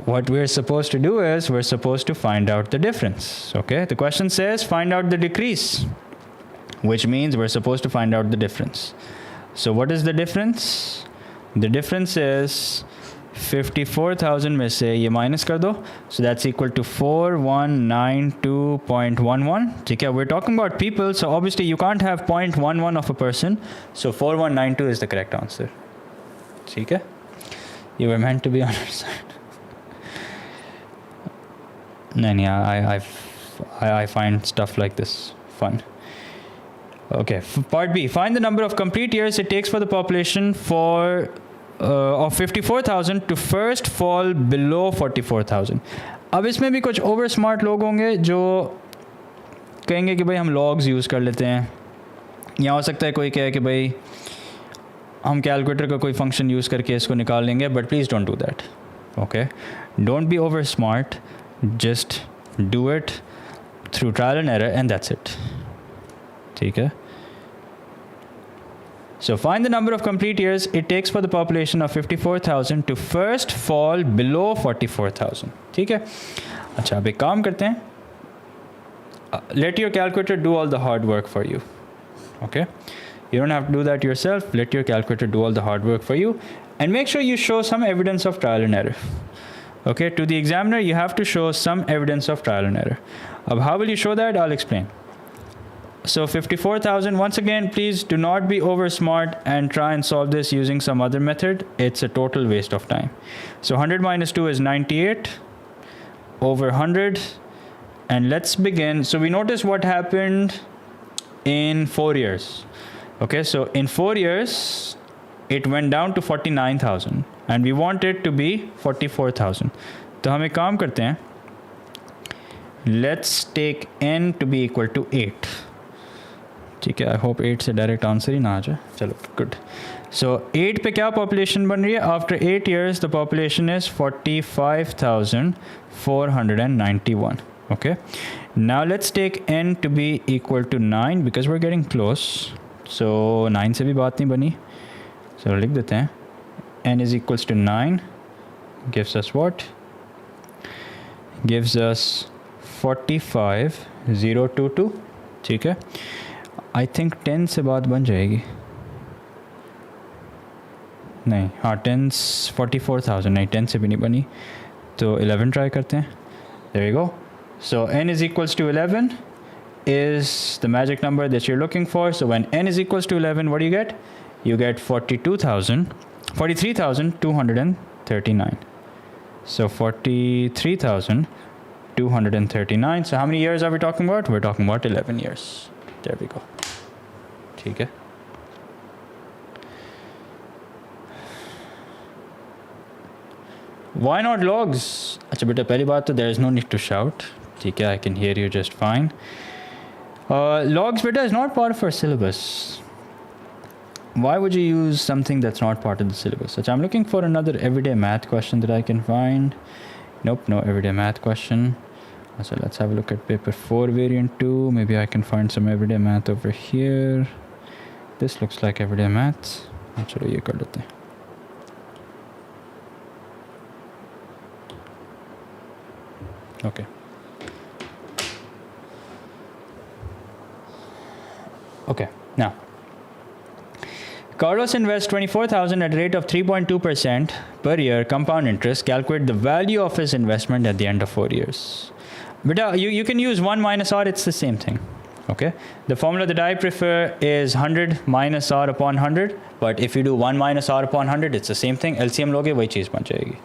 What we're supposed to do is we're supposed to find out the difference. Okay, the question says find out the decrease, which means we're supposed to find out the difference. So what is the difference? The difference is 54,000 में से ये minus कर दो. So that's equal to 4192.11. ठीक है, we're talking about people, so obviously you can't have 0.11 of a person. So 4192 is the correct answer. ठीक है, you were meant to be on our side. नहीं, I find stuff like this fun. Okay, part B. Find the number of complete years it takes for the population of 54,000 to first fall below 44,000. अब इसमें भी कुछ over smart लोग होंगे जो कहेंगे कि भाई हम लॉग्स यूज़ कर लेते हैं, या हो सकता है कोई कहे कि भाई हम कैलकुलेटर का कोई फंक्शन यूज़ करके इसको निकाल लेंगे. But please don't do that. Okay, don't be over smart. Just do it through trial and error, and that's it. ठीक है. So find the number of complete years it takes for the population of 54,000 to first fall below 44,000. ठीक है. अच्छा, अब एक काम करते हैं. Let your calculator do all the hard work for you. Okay. You don't have to do that yourself. Let your calculator do all the hard work for you. And make sure you show some evidence of trial and error. Okay. To the examiner, you have to show some evidence of trial and error. How will you show that? I'll explain. So 54,000, once again, please do not be over smart and try and solve this using some other method. It's a total waste of time. So 100 minus 2 is 98 over 100. And let's begin. So we notice what happened in 4 years. Okay, so in 4 years, it went down to 49,000. And we want it to be 44,000. तो हम एक काम करते हैं. Let's take n to be equal to 8. ठीक है, I hope 8 से direct answer ही ना आ जाए. चलो, गुड. सो 8 पे क्या पॉपुलेशन बन रही है? After 8 years the population is 45,491. Okay, now let's take n to be equal to 9 because we are getting close. So 9 से भी बात नहीं बनी. चलो लिख देते हैं. n is equals to 9 gives us what? Gives us 45,022. ठीक है. आई थिंक 10 से बात बन जाएगी. नहीं, हाँ, 44,000 नहीं, 10 से भी नहीं बनी. तो 11 ट्राई करते हैं. There you go. So n is equals to 11 is the magic number that you're looking for. So when n is equals to 11, what do you get? You get 43,239. So 43,239. So how many years are we talking about? We're talking about 11 years. There we go. ठीक है. Why not logs? अच्छा बेटा, पहली बात तो there is no need to shout. ठीक है, I can hear you just fine. Logs बेटा is not part of our syllabus. Why would you use something that's not part of the syllabus? So I'm looking for another everyday math question that I can find. Nope, no everyday math question. So let's have a look at paper 4 variant 2. Maybe I can find some everyday math over here. This looks like everyday math. चलो ये कर लेते हैं. Okay. Okay, now. Carlos invests 24,000 at a rate of 3.2% per year compound interest. Calculate the value of his investment at the end of 4 years. But you can use 1 minus r, it's the same thing. Okay, the formula that I prefer is 100 minus r upon 100, but if you do 1 minus r upon 100, it's the same thing. LCM लोगे वही चीज़ बन जाएगी.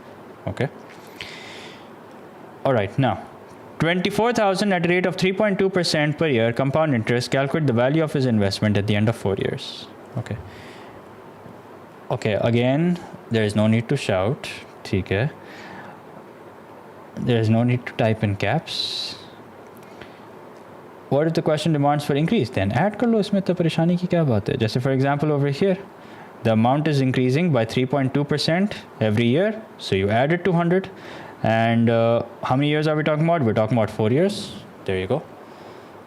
Okay. All right, now 24,000 at a rate of 3.2% per year compound interest. Calculate the value of his investment at the end of 4 years. Okay. Okay, again, there is no need to shout. ठीक है. There is no need to type in caps. What if the question demands for increase? Then add कर लो, इसमें तो परेशानी की क्या बात है? जैसे for example over here, the amount is increasing by 3.2% every year, so you add it to 100. And how many years are we talking about? We're talking about 4 years. There you go.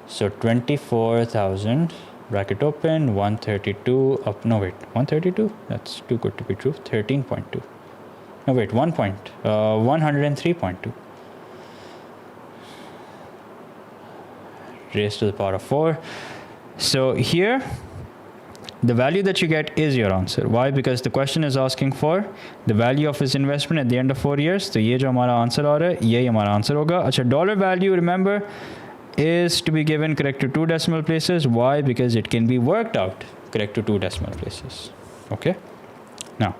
So 24,000 bracket open, 132 up. No wait, 132. That's too good to be true. 13.2. No wait, 103.2. Raised to the power of 4. So here, the value that you get is your answer. Why? Because the question is asking for the value of his investment at the end of 4 years. So ये जो हमारा answer आ रहा है, ये हमारा answer होगा. अच्छा, dollar value, remember, is to be given correct to 2 decimal places. Why? Because it can be worked out correct to 2 decimal places. Okay. Now,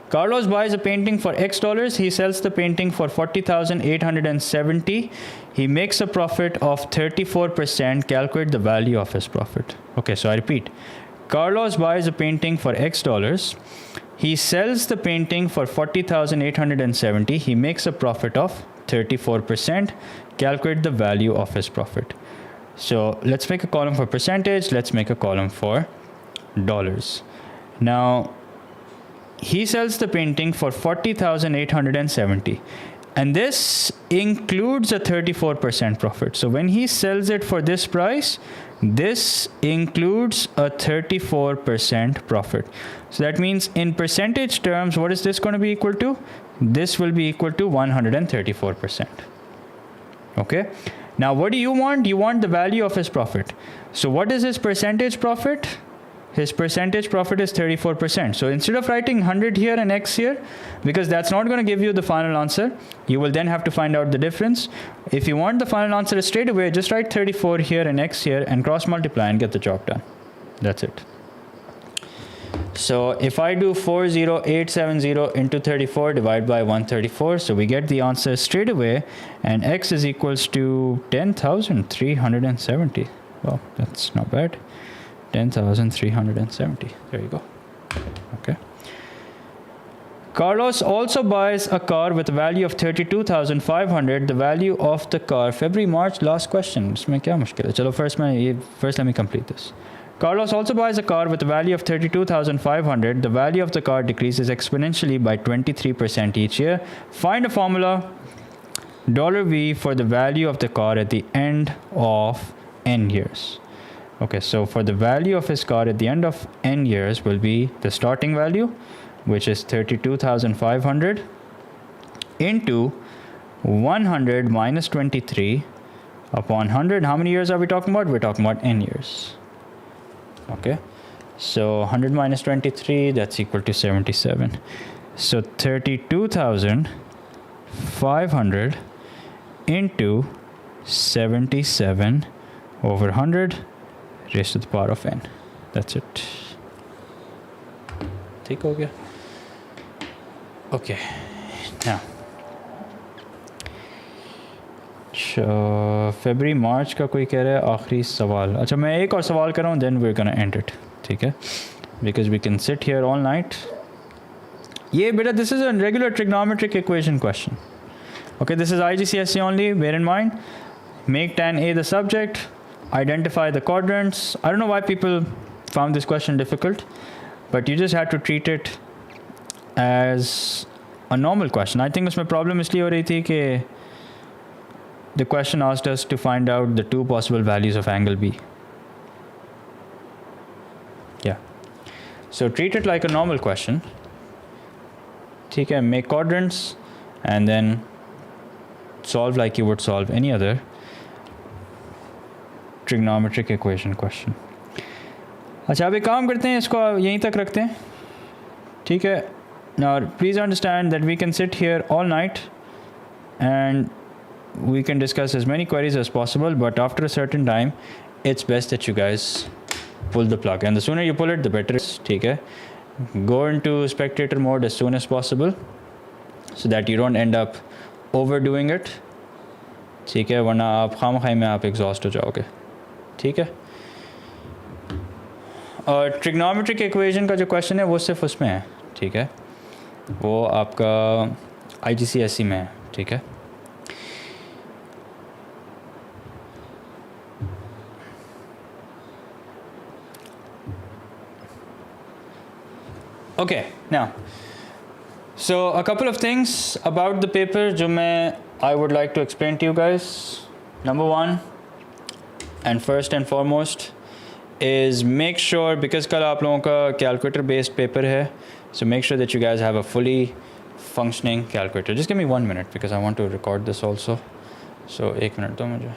Carlos buys a painting for X dollars. He sells the painting for 40,870. He makes a profit of 34%. Calculate the value of his profit. Okay, so I repeat. Carlos buys a painting for X dollars. He sells the painting for 40,870. He makes a profit of 34%. Calculate the value of his profit. So let's make a column for percentage. Let's make a column for dollars. Now, he sells the painting for 40,870. And this includes a 34% profit. So when he sells it for this price, this includes a 34% profit. So that means in percentage terms, what is this going to be equal to? This will be equal to 134%. Okay. Now, what do you want? You want the value of his profit. So what is his percentage profit? His percentage profit is 34%. So instead of writing 100 here and X here, because that's not going to give you the final answer, you will then have to find out the difference. If you want the final answer straight away, just write 34 here and X here and cross multiply and get the job done. That's it. So if I do 40870 into 34 divided by 134, so we get the answer straight away, and X is equals to 10,370. Well, that's not bad. 10,370. There you go. Okay. Carlos also buys a car with a value of 32,500. The value of the car, February, March, last question. इसमें क्या मुश्किल है? चलो first let me complete this. Carlos also buys a car with a value of 32,500. The value of the car decreases exponentially by 23% each year. Find a formula $V for the value of the car at the end of n years. Okay, so for the value of his car at the end of n years will be the starting value, which is 32,500 into 100 minus 23 upon 100. How many years are we talking about? We're talking about n years. Okay, so 100 minus 23, that's equal to 77. So 32,500 into 77 over 100 raised to the power of n. That's it. ठीक हो गया? Okay. Now, February, March का कोई कह रहा है आखिरी सवाल. अच्छा, मैं एक और सवाल कर रहा हूँ, then we're gonna end it. ठीक है? Because we can sit here all night. ये बेटा, this is a regular trigonometric equation question. Okay, this is IGCSE only. Bear in mind, make tan A the subject. Identify the quadrants. I don't know why people found this question difficult, but you just had to treat it as a normal question. I think उसमें problem इसलिए हो रही थी कि the question asked us to find out the two possible values of angle B. Yeah. So treat it like a normal question. ठीक है, make quadrants and then solve like you would solve any other trigonometric equation question. अच्छा, अब एक काम करते हैं, इसको यहीं तक रखते हैं. ठीक है. Now please understand that we can sit here all night and we can discuss as many queries as possible, but after a certain time it's best that you guys pull the plug, and the sooner you pull it the better. ठीक है. Go into spectator mode as soon as possible so that you don't end up overdoing it. ठीक है, वरना आप खामखाई में आप exhaust हो जाओगे. ठीक है. और ट्रिग्नोमेट्रिक इक्वेशन का जो क्वेश्चन है वो सिर्फ उसमें है. ठीक है, वो आपका IGCSE में है. ठीक है. Okay, now, so a couple of things about the paper जो I would like to explain to you guys. Number one, and first and foremost, is make sure, because कल आप लोगों का calculator based paper है, so make sure that you guys have a fully functioning calculator. Just give me 1 minute because I want to record this also. So 1 minute दो मुझे.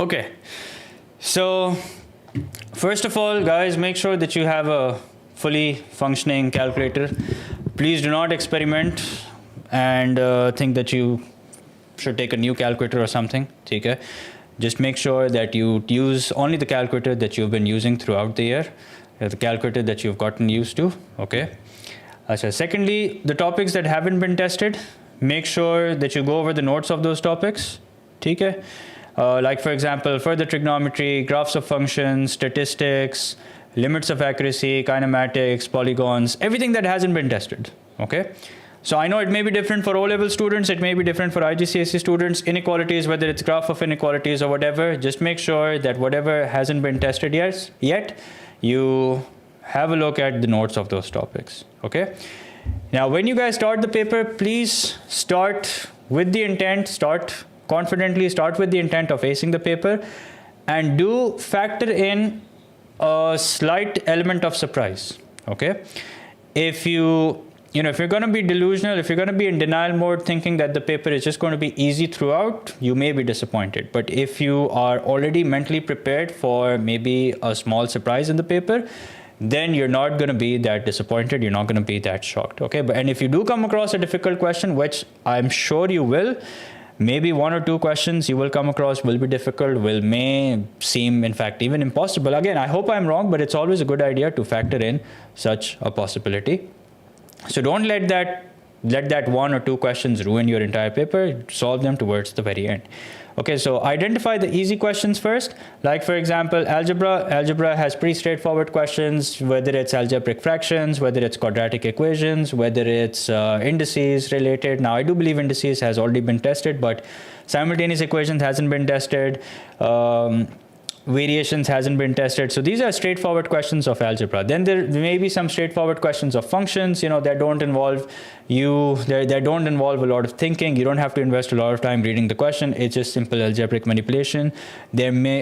Okay, so first of all, guys, make sure that you have a fully functioning calculator. Please do not experiment and think that you should take a new calculator or something. Okay? Just make sure that you use only the calculator that you've been using throughout the year, the calculator that you've gotten used to. Okay. So secondly, the topics that haven't been tested, make sure that you go over the notes of those topics. Okay. Like for example, further trigonometry, graphs of functions, statistics, limits of accuracy, kinematics, polygons, everything that hasn't been tested. Okay. So I know it may be different for O-level students, it may be different for IGCSE students, inequalities, whether it's graph of inequalities or whatever, just make sure that whatever hasn't been tested yet, you have a look at the notes of those topics, okay? Now, when you guys start the paper, please start with the intent, confidently start with the intent of acing the paper, and do factor in a slight element of surprise, okay? If you're going to be delusional, if you're going to be in denial mode thinking that the paper is just going to be easy throughout, you may be disappointed. But if you are already mentally prepared for maybe a small surprise in the paper, then you're not going to be that disappointed, you're not going to be that shocked, okay? And if you do come across a difficult question, which I'm sure you will, maybe one or two questions you will come across will be difficult, may seem, in fact, even impossible. Again, I hope I'm wrong, but it's always a good idea to factor in such a possibility. So don't let that one or two questions ruin your entire paper. Solve them towards the very end. Okay, so identify the easy questions first. Like for example, algebra. Algebra has pretty straightforward questions, whether it's algebraic fractions, whether it's quadratic equations, whether it's indices related. Now, I do believe indices has already been tested, but simultaneous equations hasn't been tested. Variations hasn't been tested. So these are straightforward questions of algebra. Then there may be some straightforward questions of functions, that don't involve that don't involve a lot of thinking. You don't have to invest a lot of time reading the question. It's just simple algebraic manipulation.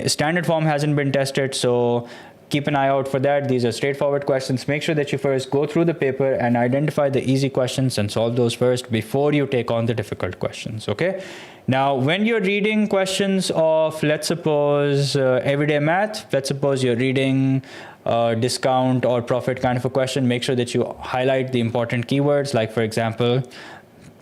Standard form hasn't been tested, so keep an eye out for that. These are straightforward questions. Make sure that you first go through the paper and identify the easy questions and solve those first before you take on the difficult questions, okay? Now, when you're reading questions of, let's suppose, everyday math, let's suppose you're reading discount or profit kind of a question, make sure that you highlight the important keywords. Like, for example,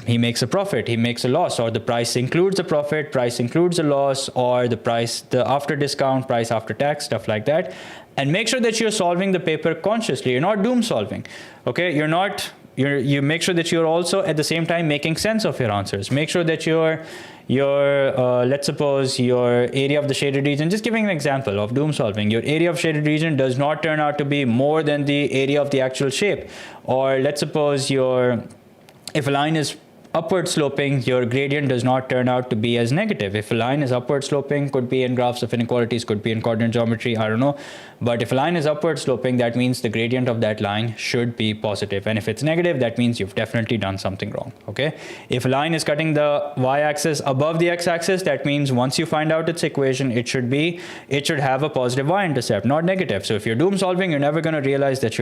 he makes a profit, he makes a loss, or the price includes a profit, price includes a loss, or the after discount, price after tax, stuff like that. And make sure that you're solving the paper consciously. You're not doom solving, okay? You make sure that you're also at the same time making sense of your answers. Make sure that your let's suppose your area of the shaded region, just giving an example of doom solving, your area of shaded region does not turn out to be more than the area of the actual shape. Or let's suppose if a line is upward sloping, your gradient does not turn out to be as negative. If a line is upward sloping, could be in graphs of inequalities, could be in coordinate geometry, I don't know. But if a line is upward sloping, that means the gradient of that line should be positive. And if it's negative, that means you've definitely done something wrong, okay? If a line is cutting the y-axis above the x-axis, that means once you find out its equation, it should have a positive y-intercept, not negative. So if you're doom solving, you're never going to realize that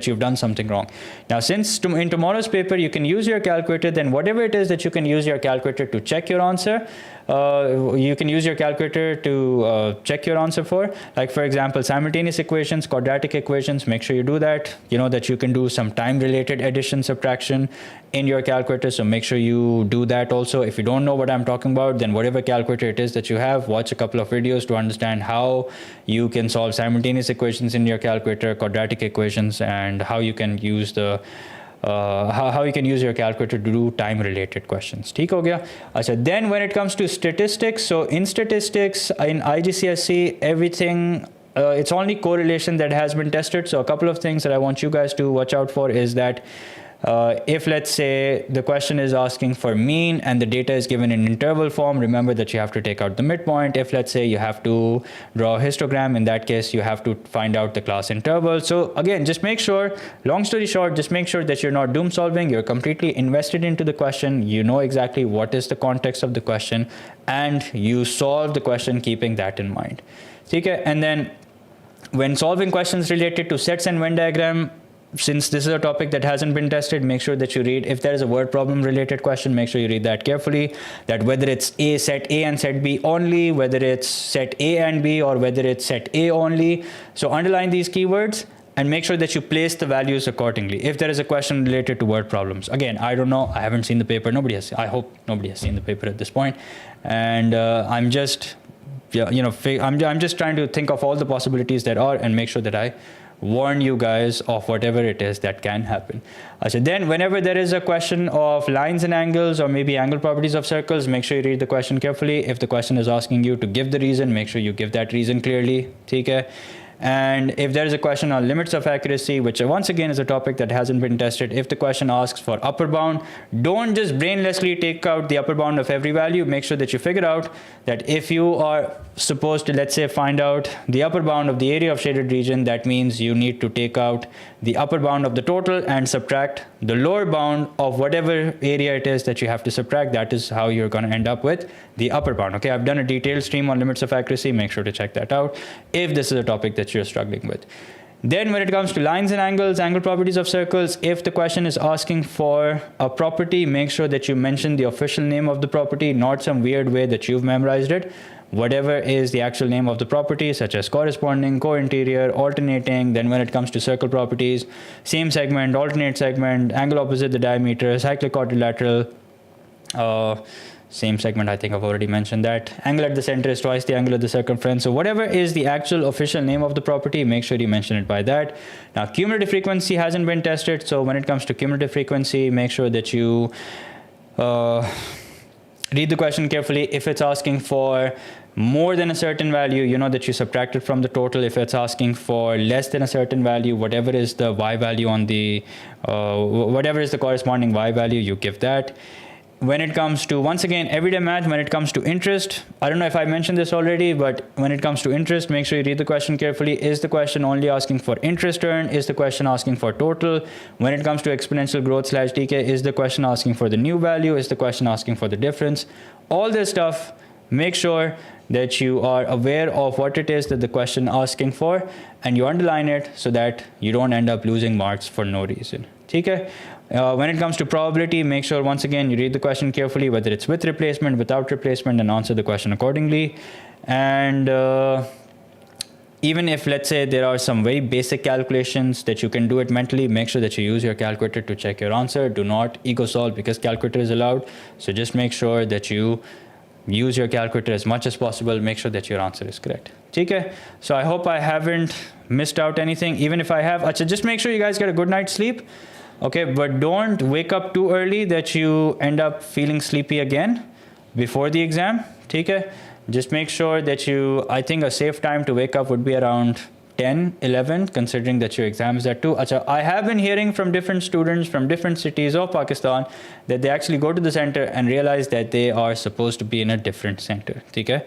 you've done something wrong. Now, since in tomorrow's paper, you can use your calculator, then whatever it is that you can use your calculator to check your answer, you can use your calculator to check your answer for. Like for example, simultaneous equations, quadratic equations, make sure you do that. You know that you can do some time-related addition, subtraction in your calculator, so make sure you do that also. If you don't know what I'm talking about, then whatever calculator it is that you have, watch a couple of videos to understand how you can solve simultaneous equations in your calculator, quadratic equations, and how you can use how you can use your calculator to do time-related questions. ठीक हो गया? अच्छा, then when it comes to statistics, so in statistics, in IGCSE, everything, it's only correlation that has been tested. So a couple of things that I want you guys to watch out for is that if let's say the question is asking for mean and the data is given in interval form, remember that you have to take out the midpoint. If let's say you have to draw a histogram, in that case you have to find out the class interval. So again, just make sure, long story short, just make sure that you're not doom solving, you're completely invested into the question, you know exactly what is the context of the question, and you solve the question keeping that in mind. Okay? And then when solving questions related to sets and Venn diagram, since this is a topic that hasn't been tested, make sure that you read, if there is a word problem related question, make sure you read that carefully, that whether it's set A and set B only, whether it's set A and B, or whether it's set A only. So underline these keywords and make sure that you place the values accordingly. If there is a question related to word problems, again, I don't know, I haven't seen the paper, I hope nobody has seen the paper at this point. And I'm just, I'm just trying to think of all the possibilities that are and make sure that I warn you guys of whatever it is that can happen. So then whenever there is a question of lines and angles, or maybe angle properties of circles, make sure you read the question carefully. If the question is asking you to give the reason, make sure you give that reason clearly. Okay? And if there is a question on limits of accuracy, which once again is a topic that hasn't been tested, if the question asks for upper bound, don't just brainlessly take out the upper bound of every value. Make sure that you figure out that if you are supposed to, let's say, find out the upper bound of the area of shaded region, that means you need to take out the upper bound of the total and subtract the lower bound of whatever area it is that you have to subtract. That is how you're going to end up with the upper bound. Okay, I've done a detailed stream on limits of accuracy. Make sure to check that out if this is a topic that you're struggling with. Then when it comes to lines and angles, angle properties of circles, if the question is asking for a property, make sure that you mention the official name of the property, not some weird way that you've memorized it. Whatever is the actual name of the property, such as corresponding, co-interior, alternating. Then when it comes to circle properties, same segment, alternate segment, angle opposite the diameter, cyclic quadrilateral, same segment, I think I've already mentioned that. Angle at the center is twice the angle at the circumference. So whatever is the actual official name of the property, make sure you mention it by that. Now, cumulative frequency hasn't been tested. So when it comes to cumulative frequency, make sure that you read the question carefully. If it's asking for more than a certain value, you know that you subtract it from the total. If it's asking for less than a certain value, whatever is the y value on the, whatever is the corresponding y value, you give that. When it comes to, once again, everyday math, when it comes to interest, I don't know if I mentioned this already, but when it comes to interest, make sure you read the question carefully. Is the question only asking for interest earned? Is the question asking for total? When it comes to exponential growth / decay, is the question asking for the new value? Is the question asking for the difference? All this stuff, make sure that you are aware of what it is that the question asking for, and you underline it so that you don't end up losing marks for no reason. Okay? When it comes to probability, make sure once again you read the question carefully, whether it's with replacement, without replacement, and answer the question accordingly. And even if, let's say, there are some very basic calculations that you can do it mentally, make sure that you use your calculator to check your answer. Do not ego solve, because calculator is allowed. So just make sure that you use your calculator as much as possible. Make sure that your answer is correct. Okay? So I hope I haven't missed out anything. Even if I have, just make sure you guys get a good night's sleep. Okay, but don't wake up too early that you end up feeling sleepy again before the exam. Okay? Just make sure that you, I think a safe time to wake up would be around 10, 11, considering that your exam is at 2. I have been hearing from different students from different cities of Pakistan that they actually go to the center and realize that they are supposed to be in a different center. Okay?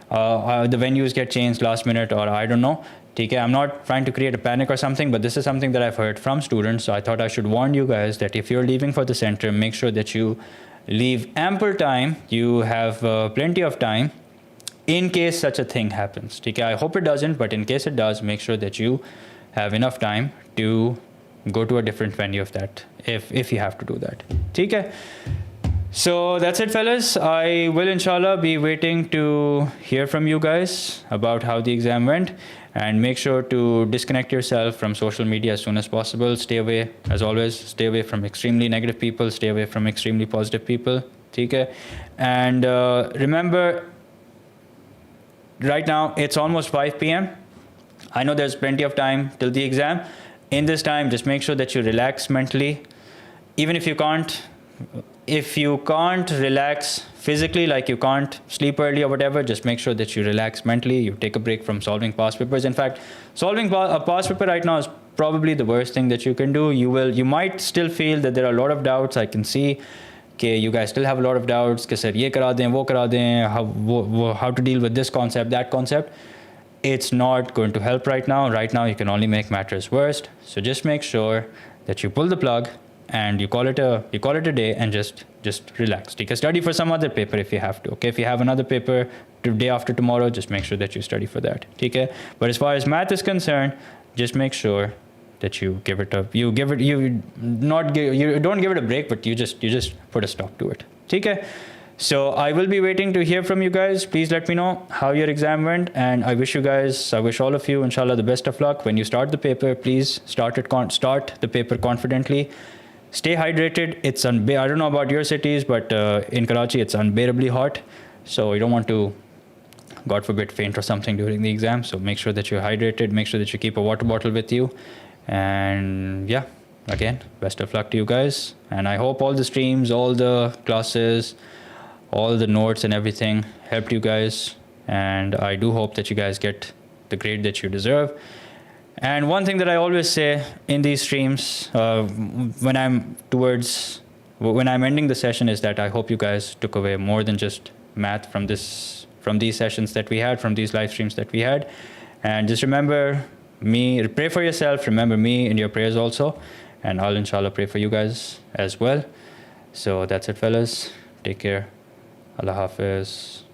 The venues get changed last minute, or I don't know. Okay, I'm not trying to create a panic or something, but this is something that I've heard from students. So I thought I should warn you guys that if you're leaving for the center, make sure that you leave ample time. You have plenty of time in case such a thing happens. Okay, I hope it doesn't, but in case it does, make sure that you have enough time to go to a different venue of that, if you have to do that. Okay? So that's it, fellas. I will, inshallah, be waiting to hear from you guys about how the exam went. And make sure to disconnect yourself from social media as soon as possible. Stay away, as always, stay away from extremely negative people. Stay away from extremely positive people. Okay? And remember, right now, it's almost 5 p.m. I know there's plenty of time till the exam. In this time, just make sure that you relax mentally. Even if you can't relax physically, like you can't sleep early or whatever, just make sure that you relax mentally. You take a break from solving past papers. In fact, solving a past paper right now is probably the worst thing that you can do. You might still feel that there are a lot of doubts. I can see you guys still have a lot of doubts. Sir, ye kara dein, wo kara dein, how to deal with this concept, that concept. It's not going to help right now. Right now, you can only make matters worse. So just make sure that you pull the plug and you call it a day and just relax. Take a study for some other paper if you have to. Okay, if you have another paper day after tomorrow, just make sure that you study for that. Okay, but as far as math is concerned, just make sure that you don't give it a break, but you just put a stop to it. Okay? So I will be waiting to hear from you guys. Please let me know how your exam went, and I wish all of you, inshallah, the best of luck. When you start the paper, please start the paper confidently. Stay hydrated. I don't know about your cities, but in Karachi, it's unbearably hot. So you don't want to, God forbid, faint or something during the exam. So make sure that you're hydrated. Make sure that you keep a water bottle with you. And yeah, again, best of luck to you guys. And I hope all the streams, all the classes, all the notes and everything helped you guys. And I do hope that you guys get the grade that you deserve. And one thing that I always say in these streams, when I'm ending the session, is that I hope you guys took away more than just math from these sessions that we had, from these live streams that we had. And just remember me, pray for yourself, remember me in your prayers also. And I'll inshallah pray for you guys as well. So that's it, fellas. Take care. Allah Hafiz.